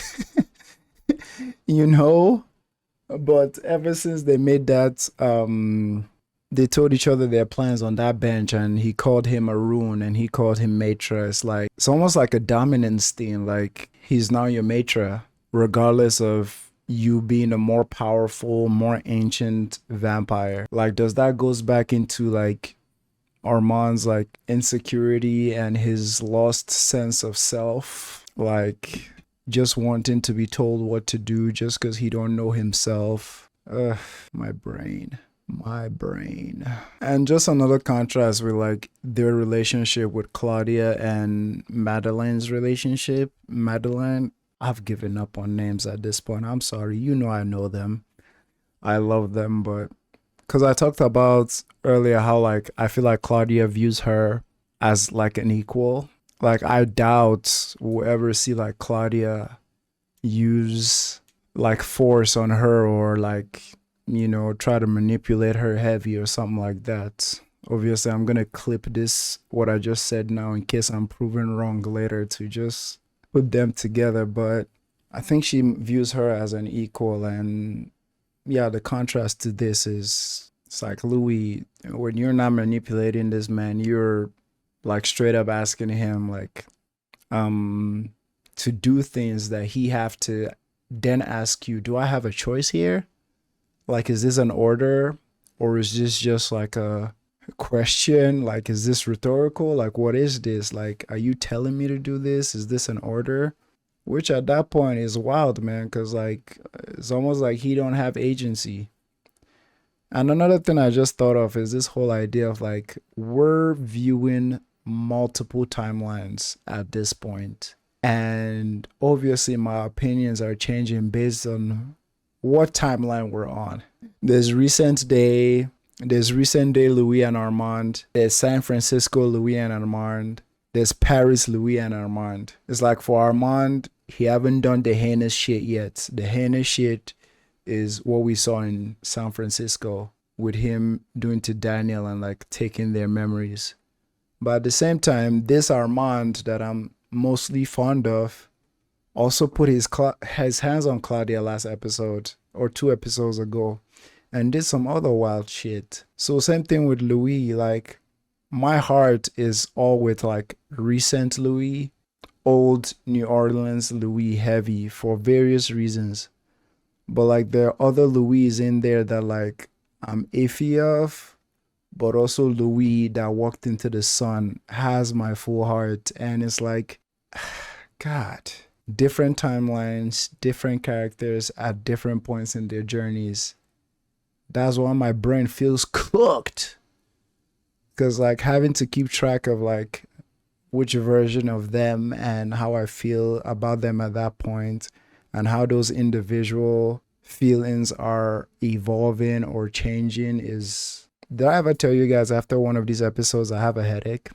you know? But ever since they made that, they told each other their plans on that bench, and he called him a rune and he called him Maitre. It's like, it's almost like a dominance thing. Like he's now your Maitre, regardless of you being a more powerful, more ancient vampire. Like, does that goes back into like Armand's like insecurity and his lost sense of self, like just wanting to be told what to do just because he don't know himself. My brain. And just another contrast with like their relationship with Claudia and Madeleine's relationship. Madeleine, I've given up on names at this point. I'm sorry. You know I know them. I love them, but because I talked about earlier how like I feel like Claudia views her as like an equal. Like I doubt we'll ever see like Claudia use like force on her or like, you know, try to manipulate her heavy or something like that. Obviously, I'm going to clip this, what I just said now, in case I'm proven wrong later, to just put them together, but I think she views her as an equal. And yeah, the contrast to this is, it's like, Louis, when you're not manipulating this man, you're like straight up asking him like to do things that he have to then ask you, do I have a choice here? Like, is this an order, or is this just like a question? Like, is this rhetorical? Like, what is this? Like, are you telling me to do this? Is this an order? Which at that point is wild, man, because like it's almost like he don't have agency. And another thing I just thought of is this whole idea of like, we're viewing multiple timelines at this point, and obviously my opinions are changing based on what timeline we're on. There's recent day Louis and Armand. There's San Francisco Louis and Armand. There's Paris Louis and Armand. It's like, for Armand, he haven't done the heinous shit yet. The heinous shit is what we saw in San Francisco with him doing to Daniel and like taking their memories. But at the same time, this Armand that I'm mostly fond of also put his hands on Claudia last episode or 2 episodes ago and did some other wild shit. So same thing with Louis. Like, my heart is all with like recent Louis, old New Orleans Louis heavy for various reasons. But like, there are other Louis in there that like I'm iffy of, but also Louis that walked into the sun has my full heart. And it's like, God, different timelines, different characters at different points in their journeys. That's why my brain feels cooked. Because like having to keep track of like which version of them and how I feel about them at that point, and how those individual feelings are evolving or changing is... Did I ever tell you guys after one of these episodes I have a headache?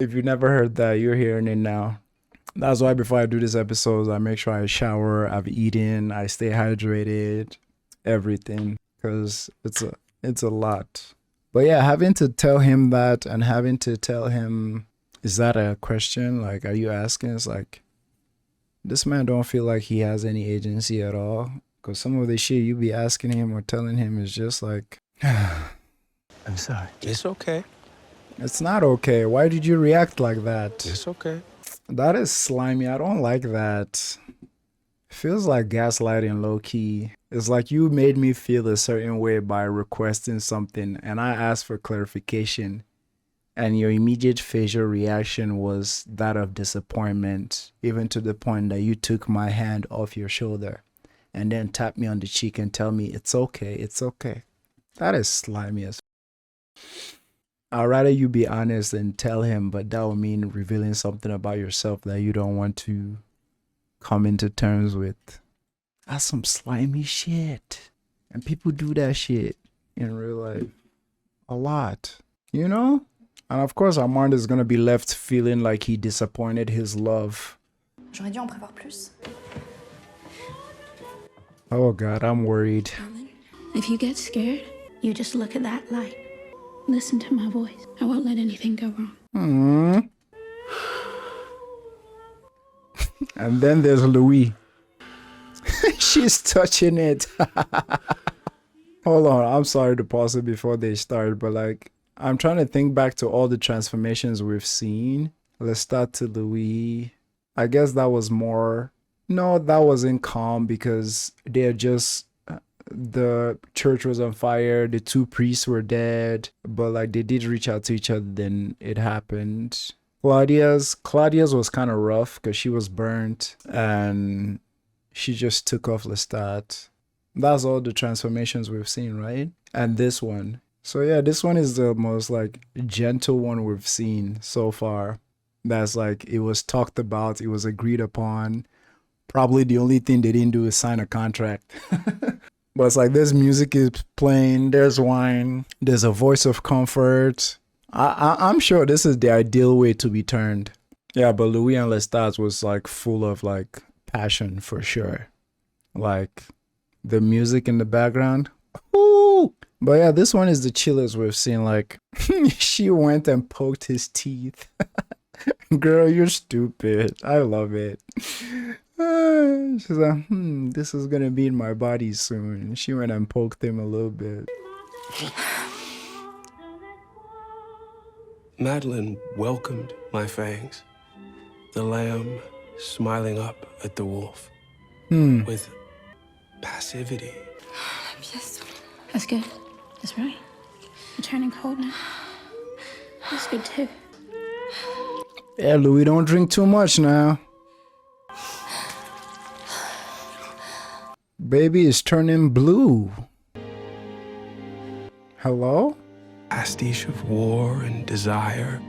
If you never heard that, you're hearing it now. That's why before I do these episodes, I make sure I shower, I've eaten, I stay hydrated, everything, because it's a lot. But yeah, having to tell him that and having to tell him, is that a question? Like, are you asking? It's like, this man don't feel like he has any agency at all. Because some of the shit you be asking him or telling him is just like, I'm sorry. It's okay. It's not okay. Why did you react like that? It's okay. That is slimy. I don't like that. Feels like gaslighting low key. It's like you made me feel a certain way by requesting something and I asked for clarification, and your immediate facial reaction was that of disappointment, even to the point that you took my hand off your shoulder and then tapped me on the cheek and tell me it's okay, it's okay. That is slimy as I'd rather you be honest and tell him, but that would mean revealing something about yourself that you don't want to come into terms with. That's some slimy shit. And people do that shit in real life a lot, you know? And of course, Armand is going to be left feeling like he disappointed his love. J'aurais dû en prévoir plus. Oh God, I'm worried. If you get scared, you just look at that light. Listen to my voice. I won't let anything go wrong. And then there's Louis. She's touching it. Hold on, I'm sorry to pause it before they start, but like, I'm trying to think back to all the transformations we've seen. Lestat du Louis. I guess that was more... No, that wasn't calm because they're just... The church was on fire, the 2 priests were dead, but like they did reach out to each other, then it happened. Claudia's was kind of rough because she was burnt and she just took off Lestat. That's all the transformations we've seen, right? And this one. So yeah, this one is the most like gentle one we've seen so far. That's like, it was talked about, it was agreed upon. Probably the only thing they didn't do is sign a contract. But it's like, there's music is playing, there's wine, there's a voice of comfort. I'm sure this is the ideal way to be turned. Yeah, but Louis and Lestat was like full of like passion for sure. Like the music in the background. Ooh! But yeah, this one is the chillest we've seen. Like she went and poked his teeth. Girl, you're stupid. I love it. She's like, this is gonna be in my body soon. She went and poked him a little bit. Madeline welcomed my fangs. The lamb smiling up at the wolf with passivity. That's good. That's right. You're turning cold now. That's good too. Yeah, Louis, don't drink too much now. Baby is turning blue. Hello? Pastiche of war and desire,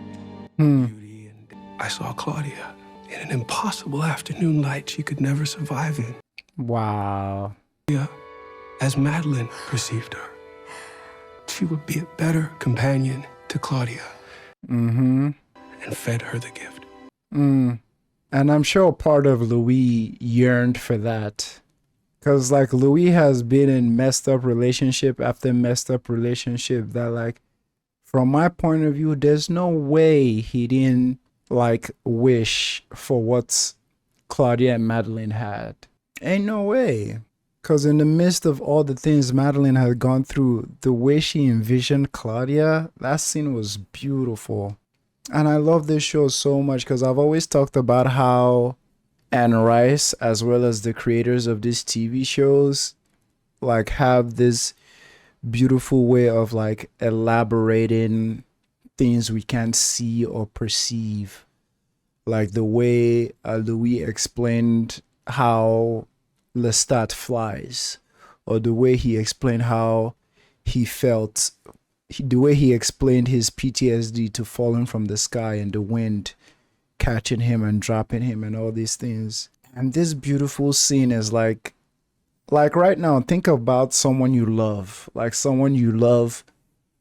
beauty, and I saw Claudia in an impossible afternoon light she could never survive in. Wow. Yeah, as Madeline perceived her, she would be a better companion to Claudia. And fed her the gift. And I'm sure part of Louis yearned for that. Because, like, Louis has been in messed up relationship after messed up relationship that, like, from my point of view, there's no way he didn't, like, wish for what Claudia and Madeline had. Ain't no way. Because in the midst of all the things Madeline had gone through, the way she envisioned Claudia, that scene was beautiful. And I love this show so much because I've always talked about how Anne Rice, as well as the creators of these TV shows, like, have this beautiful way of, like, elaborating things we can't see or perceive. Like the way Louis explained how Lestat flies, or the way he explained how he felt, the way he explained his PTSD to falling from the sky and the wind catching him and dropping him and all these things. And this beautiful scene is like right now, think about someone you love, like someone you love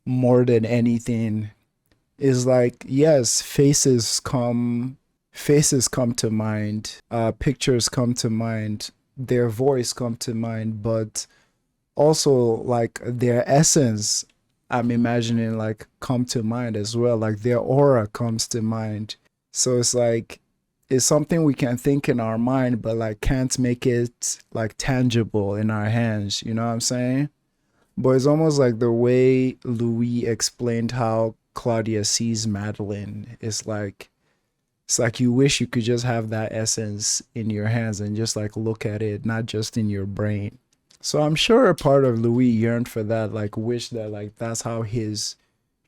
more than anything. Is like, yes, faces come to mind, pictures come to mind, their voice come to mind, but also like their essence, I'm imagining, like, come to mind as well. Like their aura comes to mind. So it's like, it's something we can think in our mind, but like can't make it like tangible in our hands. You know what I'm saying? But it's almost like the way Louis explained how Claudia sees Madeline. It's like you wish you could just have that essence in your hands and just like look at it, not just in your brain. So I'm sure a part of Louis yearned for that, like wish that like that's how his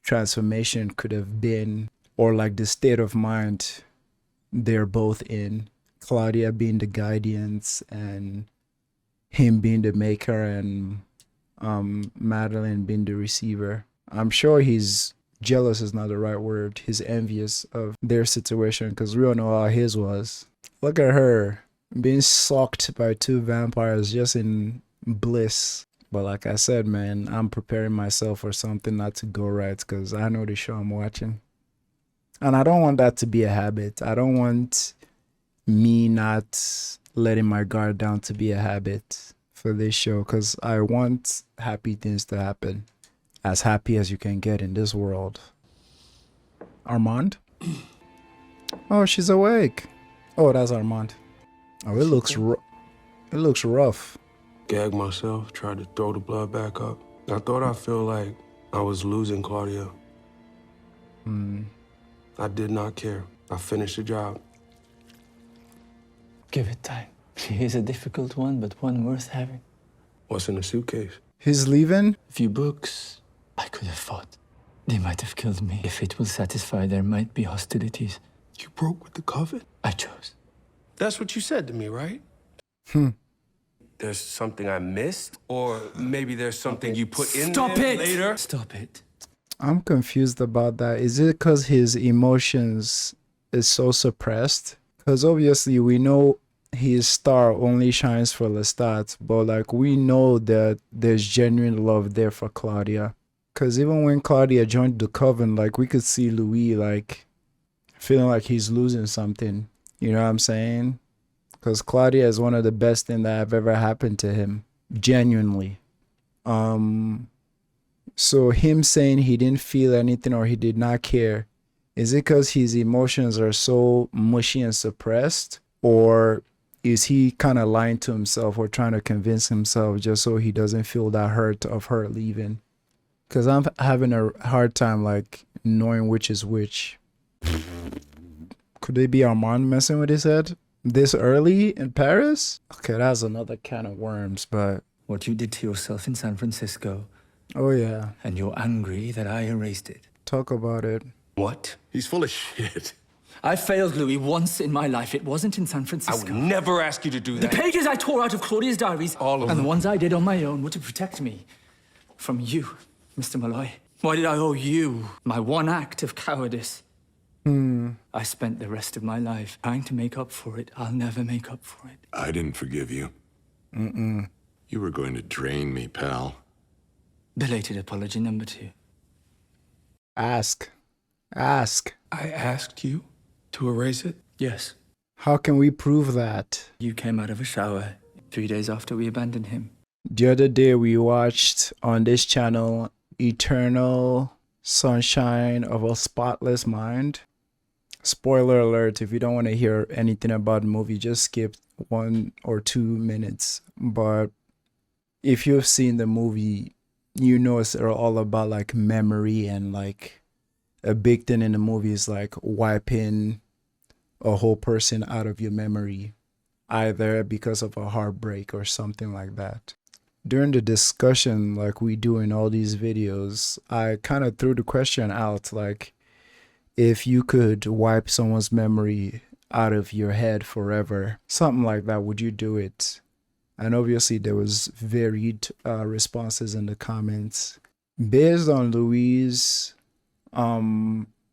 transformation could have been, or like the state of mind they're both in. Claudia being the guardians and him being the maker, and Madeline being the receiver. I'm sure he's jealous is not the right word. He's envious of their situation because we all know how his was. Look at her being sucked by two vampires just in bliss. But like I said, man, I'm preparing myself for something not to go right because I know the show I'm watching. And I don't want that to be a habit. I don't want me not letting my guard down to be a habit for this show because I want happy things to happen. As happy as you can get in this world. Armand? Oh, she's awake. Oh, that's Armand. Oh, it looks rough. Gagged myself, tried to throw the blood back up. I thought I'd feel like I was losing Claudia. I did not care. I finished the job. Give it time. She is a difficult one, but one worth having. What's in the suitcase? He's leaving? A few books. I could have fought. They might have killed me. If it will satisfy, there might be hostilities. You broke with the coven? I chose. That's what you said to me, right? There's something I missed? Or maybe there's something you put in there later? Stop it. I'm confused about that. Is it because his emotions is so suppressed? Because obviously we know his star only shines for Lestat, but like we know that there's genuine love there for Claudia. Because even when Claudia joined the coven, like we could see Louis like feeling like he's losing something. You know what I'm saying? Because Claudia is one of the best things that have ever happened to him. Genuinely. So him saying he didn't feel anything or he did not care Is it because his emotions are so mushy and suppressed? Or is he kind of lying to himself or trying to convince himself just so he doesn't feel that hurt of her leaving? Because I'm having a hard time, like, knowing which is which. Could it be Armand messing with his head this early in Paris? Okay, that's another can of worms, but... What you did to yourself in San Francisco. Oh, yeah. And you're angry that I erased it. Talk about it. What? He's full of shit. I failed Louis once in my life. It wasn't in San Francisco. I would never ask you to do that. The pages I tore out of Claudia's diaries, all of and them, the ones I did on my own, were to protect me from you, Mr. Molloy. Why did I owe you my one act of cowardice? I spent the rest of my life trying to make up for it. I'll never make up for it. I didn't forgive you. You were going to drain me, pal. Belated apology number 2. Ask. I asked you to erase it? Yes. How can we prove that? You came out of a shower 3 days after we abandoned him. The other day we watched on this channel Eternal Sunshine of a Spotless Mind. Spoiler alert, if you don't want to hear anything about the movie, just skip 1 or 2 minutes. But if you've seen the movie, you know it's all about like memory, and like a big thing in the movie is like wiping a whole person out of your memory, either because of a heartbreak or something like that. During the discussion, like we do in all these videos, I kind of threw the question out, like, if you could wipe someone's memory out of your head forever, something like that, would you do it? And obviously there was varied responses in the comments. Based on Louis'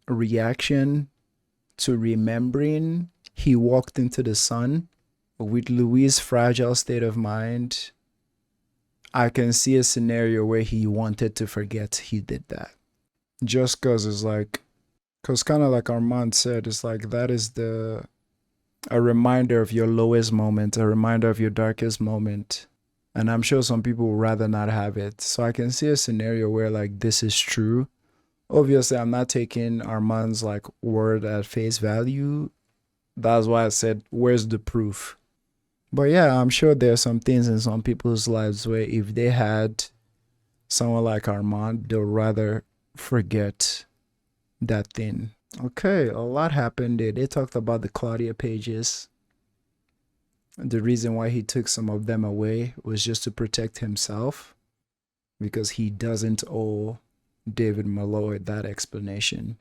reaction to remembering he walked into the sun, with Louis' fragile state of mind, I can see a scenario where he wanted to forget he did that. Just because it's like, because kind of like Armand said, it's like that is a reminder of your lowest moment, a reminder of your darkest moment. And I'm sure some people would rather not have it. So I can see a scenario where like this is true. Obviously, I'm not taking Armand's like word at face value. That's why I said, where's the proof? But yeah, I'm sure there are some things in some people's lives where if they had someone like Armand, they'll rather forget that thing. Okay, a lot happened there. They talked about the Claudia pages. The reason why he took some of them away was just to protect himself, because he doesn't owe David Molloy that explanation.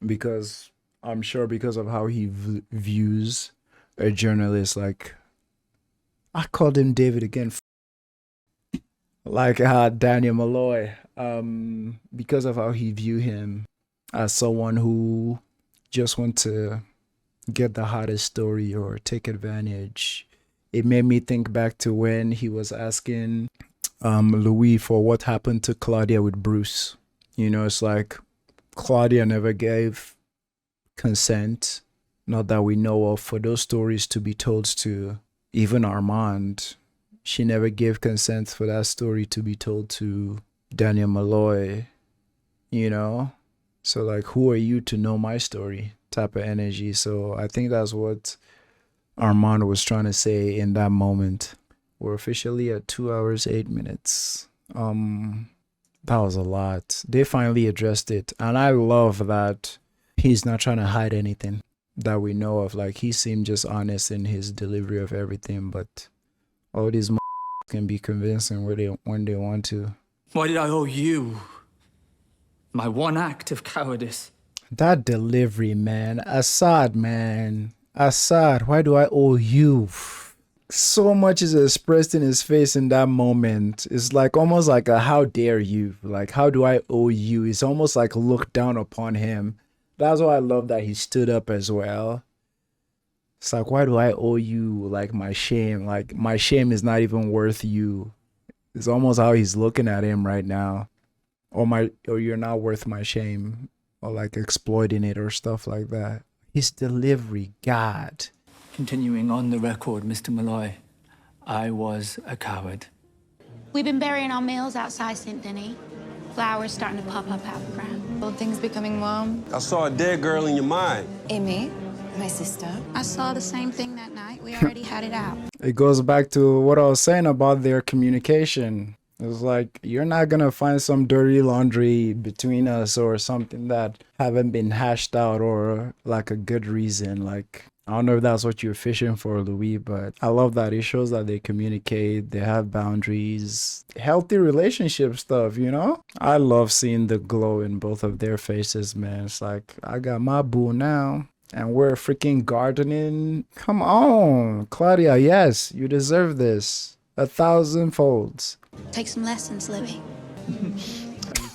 Because I'm sure because of how he views a journalist, like, I called him David again, like Daniel Molloy, because of how he view him as someone who just wants to get the hottest story or take advantage. It made me think back to when he was asking Louis for what happened to Claudia with Bruce. You know, it's like Claudia never gave consent, not that we know of, for those stories to be told to even Armand. She never gave consent for that story to be told to Daniel Molloy, you know? So like, who are you to know my story type of energy? So I think that's what Armand was trying to say in that moment. We're officially at 2 hours, 8 minutes. That was a lot. They finally addressed it. And I love that he's not trying to hide anything that we know of. Like, he seemed just honest in his delivery of everything, but all these can be convincing when they want to. Why did I owe you my one act of cowardice? That delivery, man. Assad, man. Assad, why do I owe you? So much is expressed in his face in that moment. It's like almost like a how dare you? Like, how do I owe you? It's almost like looked down upon him. That's why I love that he stood up as well. It's like, why do I owe you like my shame? Like, my shame is not even worth you. It's almost how he's looking at him right now. Or you're not worth my shame. Or like exploiting it or stuff like that. His delivery, God. Continuing on the record, Mr. Molloy, I was a coward. We've been burying our meals outside St. Denis. Flowers starting to pop up out of the ground. Old things becoming warm. I saw a dead girl in your mind. Amy, my sister. I saw the same thing that night. We already had it out. It goes back to what I was saying about their communication. It's like, you're not gonna find some dirty laundry between us or something that haven't been hashed out or like a good reason. Like, I don't know if that's what you're fishing for, Louis, but I love that. It shows that they communicate, they have boundaries, healthy relationship stuff, you know? I love seeing the glow in both of their faces, man. It's like, I got my boo now. And we're freaking gardening. Come on, Claudia, yes, you deserve this. 1,000 folds. Take some lessons, Louis.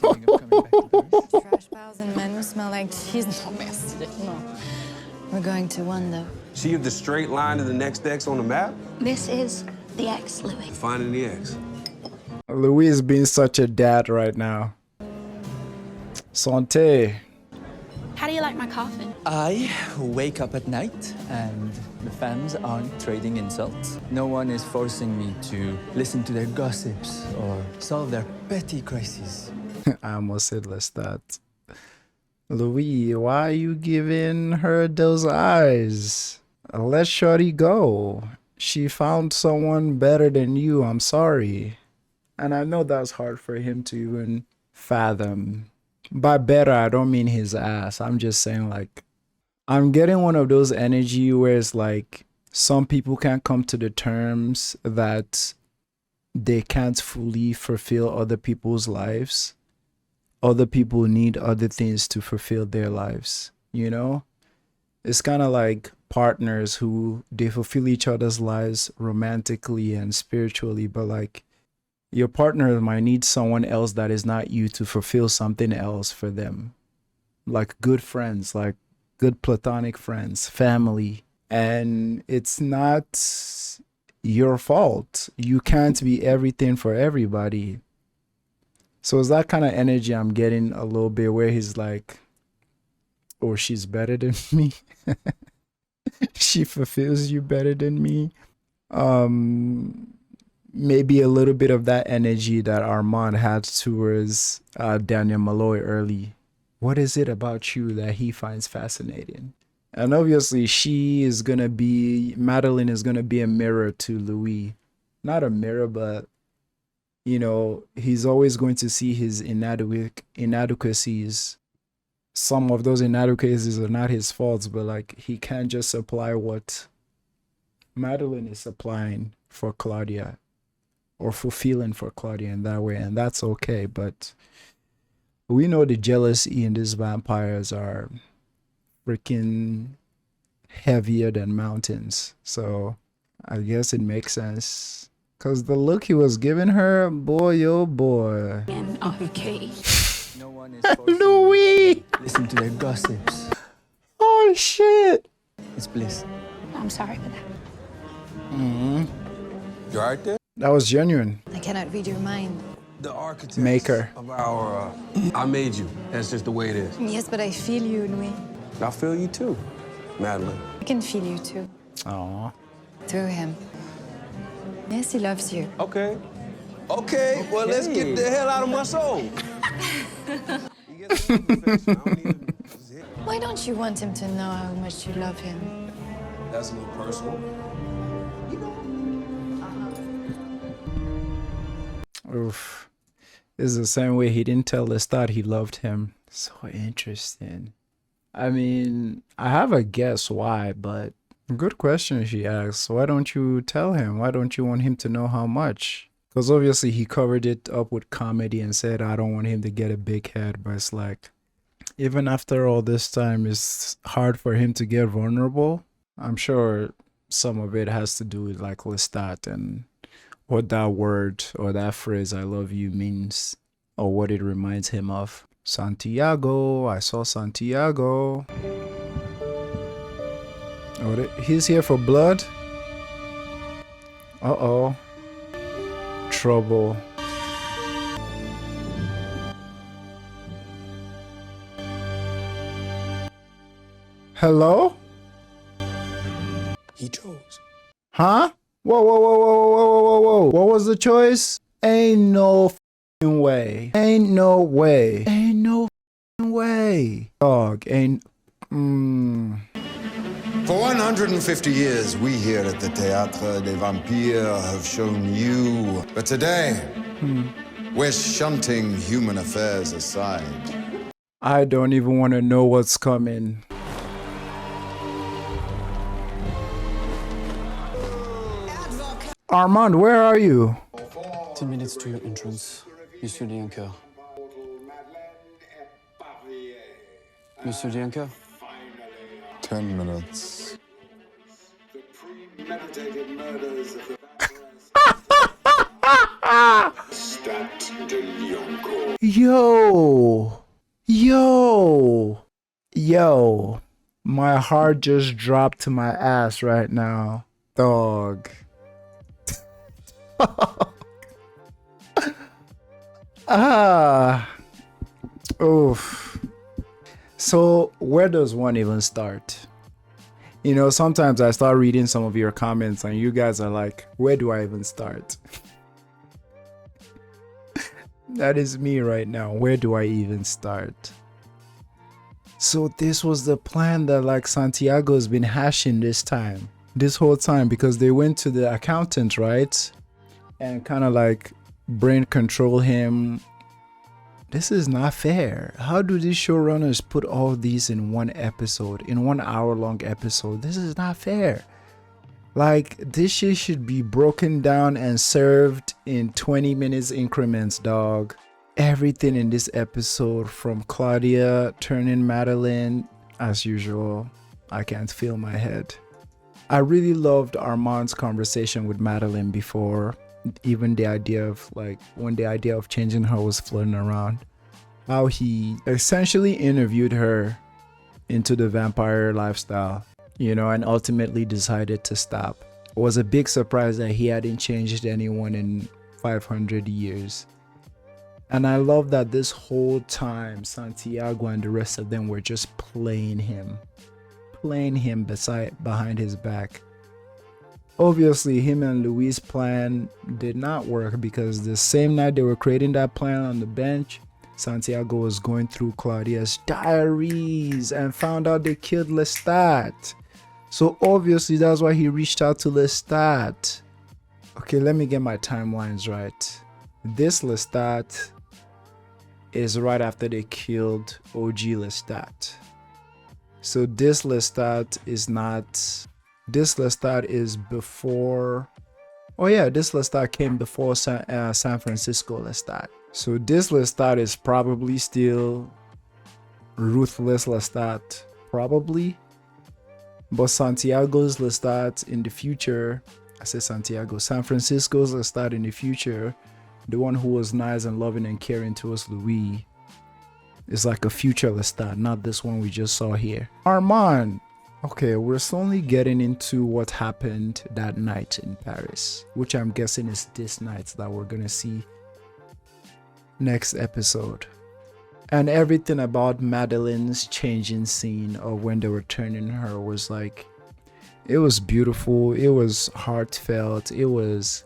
Trash piles and men who smell like cheese. No, merci. No. We're going to one, though. See if the straight line to the next X on the map? This is the X, Louis. Finding the X. Louis is being such a dad right now. Santé. How do you like my coffin? I wake up at night and the fans aren't trading insults. No one is forcing me to listen to their gossips or solve their petty crises. I almost said Lestat. Louis, why are you giving her those eyes? Let Shorty go. She found someone better than you. I'm sorry. And I know that's hard for him to even fathom. By better, I don't mean his ass. I'm just saying, like, I'm getting one of those energy where it's like some people can't come to the terms that they can't fully fulfill other people's lives. Other people need other things to fulfill their lives, you know? It's kind of like partners who they fulfill each other's lives romantically and spiritually, but like your partner might need someone else that is not you to fulfill something else for them. Like good friends, like good platonic friends, family. And it's not your fault. You can't be everything for everybody. So it's that kind of energy I'm getting a little bit where he's like, oh, she's better than me. She fulfills you better than me. Maybe a little bit of that energy that Armand had towards Daniel Molloy early. What is it about you that he finds fascinating? And obviously Madeline is going to be a mirror to Louis. Not a mirror, but, you know, he's always going to see his inadequacies. Some of those inadequacies are not his faults, but like he can't just supply what Madeline is supplying for Claudia or fulfilling for Claudia in that way, and that's okay. But we know the jealousy in these vampires are freaking heavier than mountains, so I guess it makes sense. Cause the look he was giving her, boy, oh boy. And off key. No one is forcing Louis! me to listen to their gossips. Oh shit! It's bliss. I'm sorry for that. Mm-hmm. You all right there? That was genuine. I cannot read your mind. The architect Maker. of our... I made you. That's just the way it is. Yes, but I feel you, Louis. I feel you too, Madeline. I can feel you too. Aww. Through him. Yes, he loves you. Okay. Okay, well, let's get the hell out of my soul. Why don't you want him to know how much you love him? That's a little personal. Oof. This is the same way he didn't tell Lestat he loved him. So interesting. I mean, I have a guess why, but good question she asks. Why don't you tell him? Why don't you want him to know how much? Because obviously he covered it up with comedy and said, I don't want him to get a big head. But it's like, even after all this time, it's hard for him to get vulnerable. I'm sure some of it has to do with like Lestat and what that word or that phrase, I love you, means, or what it reminds him of. Santiago, I saw Santiago. Oh, he's here for blood? Uh-oh. Trouble. Hello? He chose. Huh? Whoa, whoa, whoa, whoa, whoa, whoa, whoa, whoa. What was the choice? Ain't no f***ing way. Ain't no way. Ain't no f***ing way. way, dog. And For 150 years, we here at the Théâtre des Vampires have shown you. But today, we're shunting human affairs aside. I don't even want to know what's coming. Armand, where are you? 10 minutes to your entrance, Monsieur Lioncourt. Monsieur Lioncourt? 10 minutes. Lestat du Lioncourt. Yo. My heart just dropped to my ass right now, dog. Oof. So where does one even start? You know, sometimes I start reading some of your comments and you guys are like, where do I even start? That is me right now. Where do I even start? So this was the plan that like Santiago's been hashing this whole time, because they went to the accountant, right? And kind of like brain control him. This is not fair. How do these showrunners put all these in one episode, in 1 hour long episode? This is not fair. Like, this shit should be broken down and served in 20 minutes increments, dog. Everything in this episode, from Claudia turning Madeline, as usual, I can't feel my head. I really loved Armand's conversation with Madeline before, even the idea of like, when the idea of changing her was floating around. How he essentially interviewed her into the vampire lifestyle, you know, and ultimately decided to stop. It was a big surprise that he hadn't changed anyone in 500 years. And I love that this whole time Santiago and the rest of them were just playing him behind his back. Obviously, him and Louis' plan did not work, because the same night they were creating that plan on the bench, Santiago was going through Claudia's diaries and found out they killed Lestat. So obviously that's why he reached out to Lestat. Okay, let me get my timelines right. This Lestat is right after they killed OG Lestat. So this Lestat is not... This Lestat is before... Oh yeah, this Lestat came before San Francisco Lestat. So this Lestat is probably still ruthless Lestat, probably. But Santiago's Lestat in the future, I say Santiago, San Francisco's Lestat in the future, the one who was nice and loving and caring towards Louis, is like a future Lestat, not this one we just saw here. Armand! Okay, we're slowly getting into what happened that night in Paris, which I'm guessing is this night that we're gonna see next episode. And everything about Madeline's changing scene of when they were turning her was like, it was beautiful, it was heartfelt, it was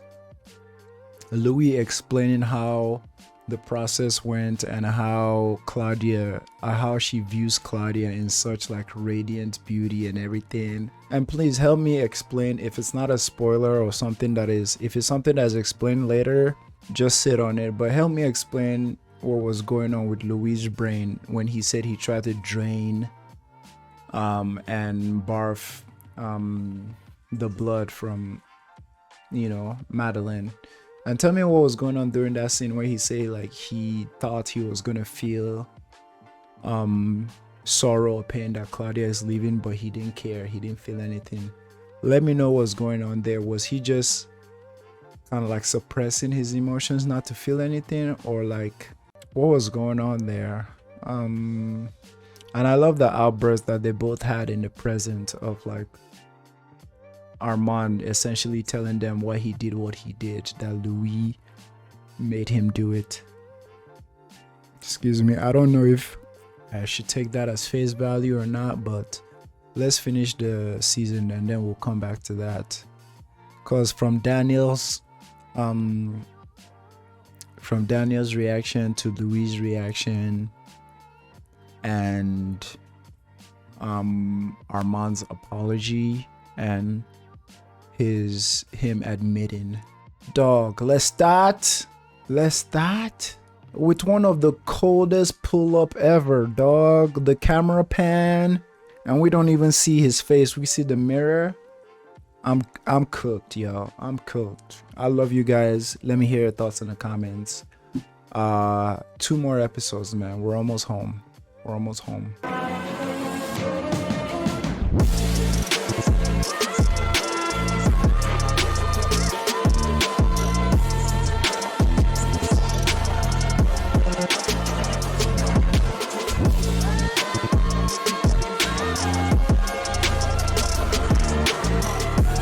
Louis explaining how the process went and how Claudia, how she views Claudia in such like radiant beauty and everything. And please help me explain, if it's not a spoiler or something that is, if it's something that's explained later, just sit on it, but help me explain what was going on with Louis' brain when he said he tried to drain and barf the blood from, you know, Madeline. And tell me what was going on during that scene where he said like he thought he was gonna feel sorrow or pain that Claudia is leaving, but he didn't care, he didn't feel anything. Let me know what's going on there. Was he just kind of like suppressing his emotions not to feel anything, or like what was going on there? And I love the outburst that they both had in the present of like Armand essentially telling them why he did what he did, that Louis made him do it. Excuse me, I don't know if I should take that as face value or not, but let's finish the season and then we'll come back to that. Because from Daniel's reaction to Louis' reaction and Armand's apology and him admitting, dog, Lestat with one of the coldest pull-up ever, dog. The camera pan and we don't even see his face, we see the mirror. I'm cooked, y'all. I'm cooked. I love you guys. Let me hear your thoughts in the comments. 2 more episodes, man. We're almost home.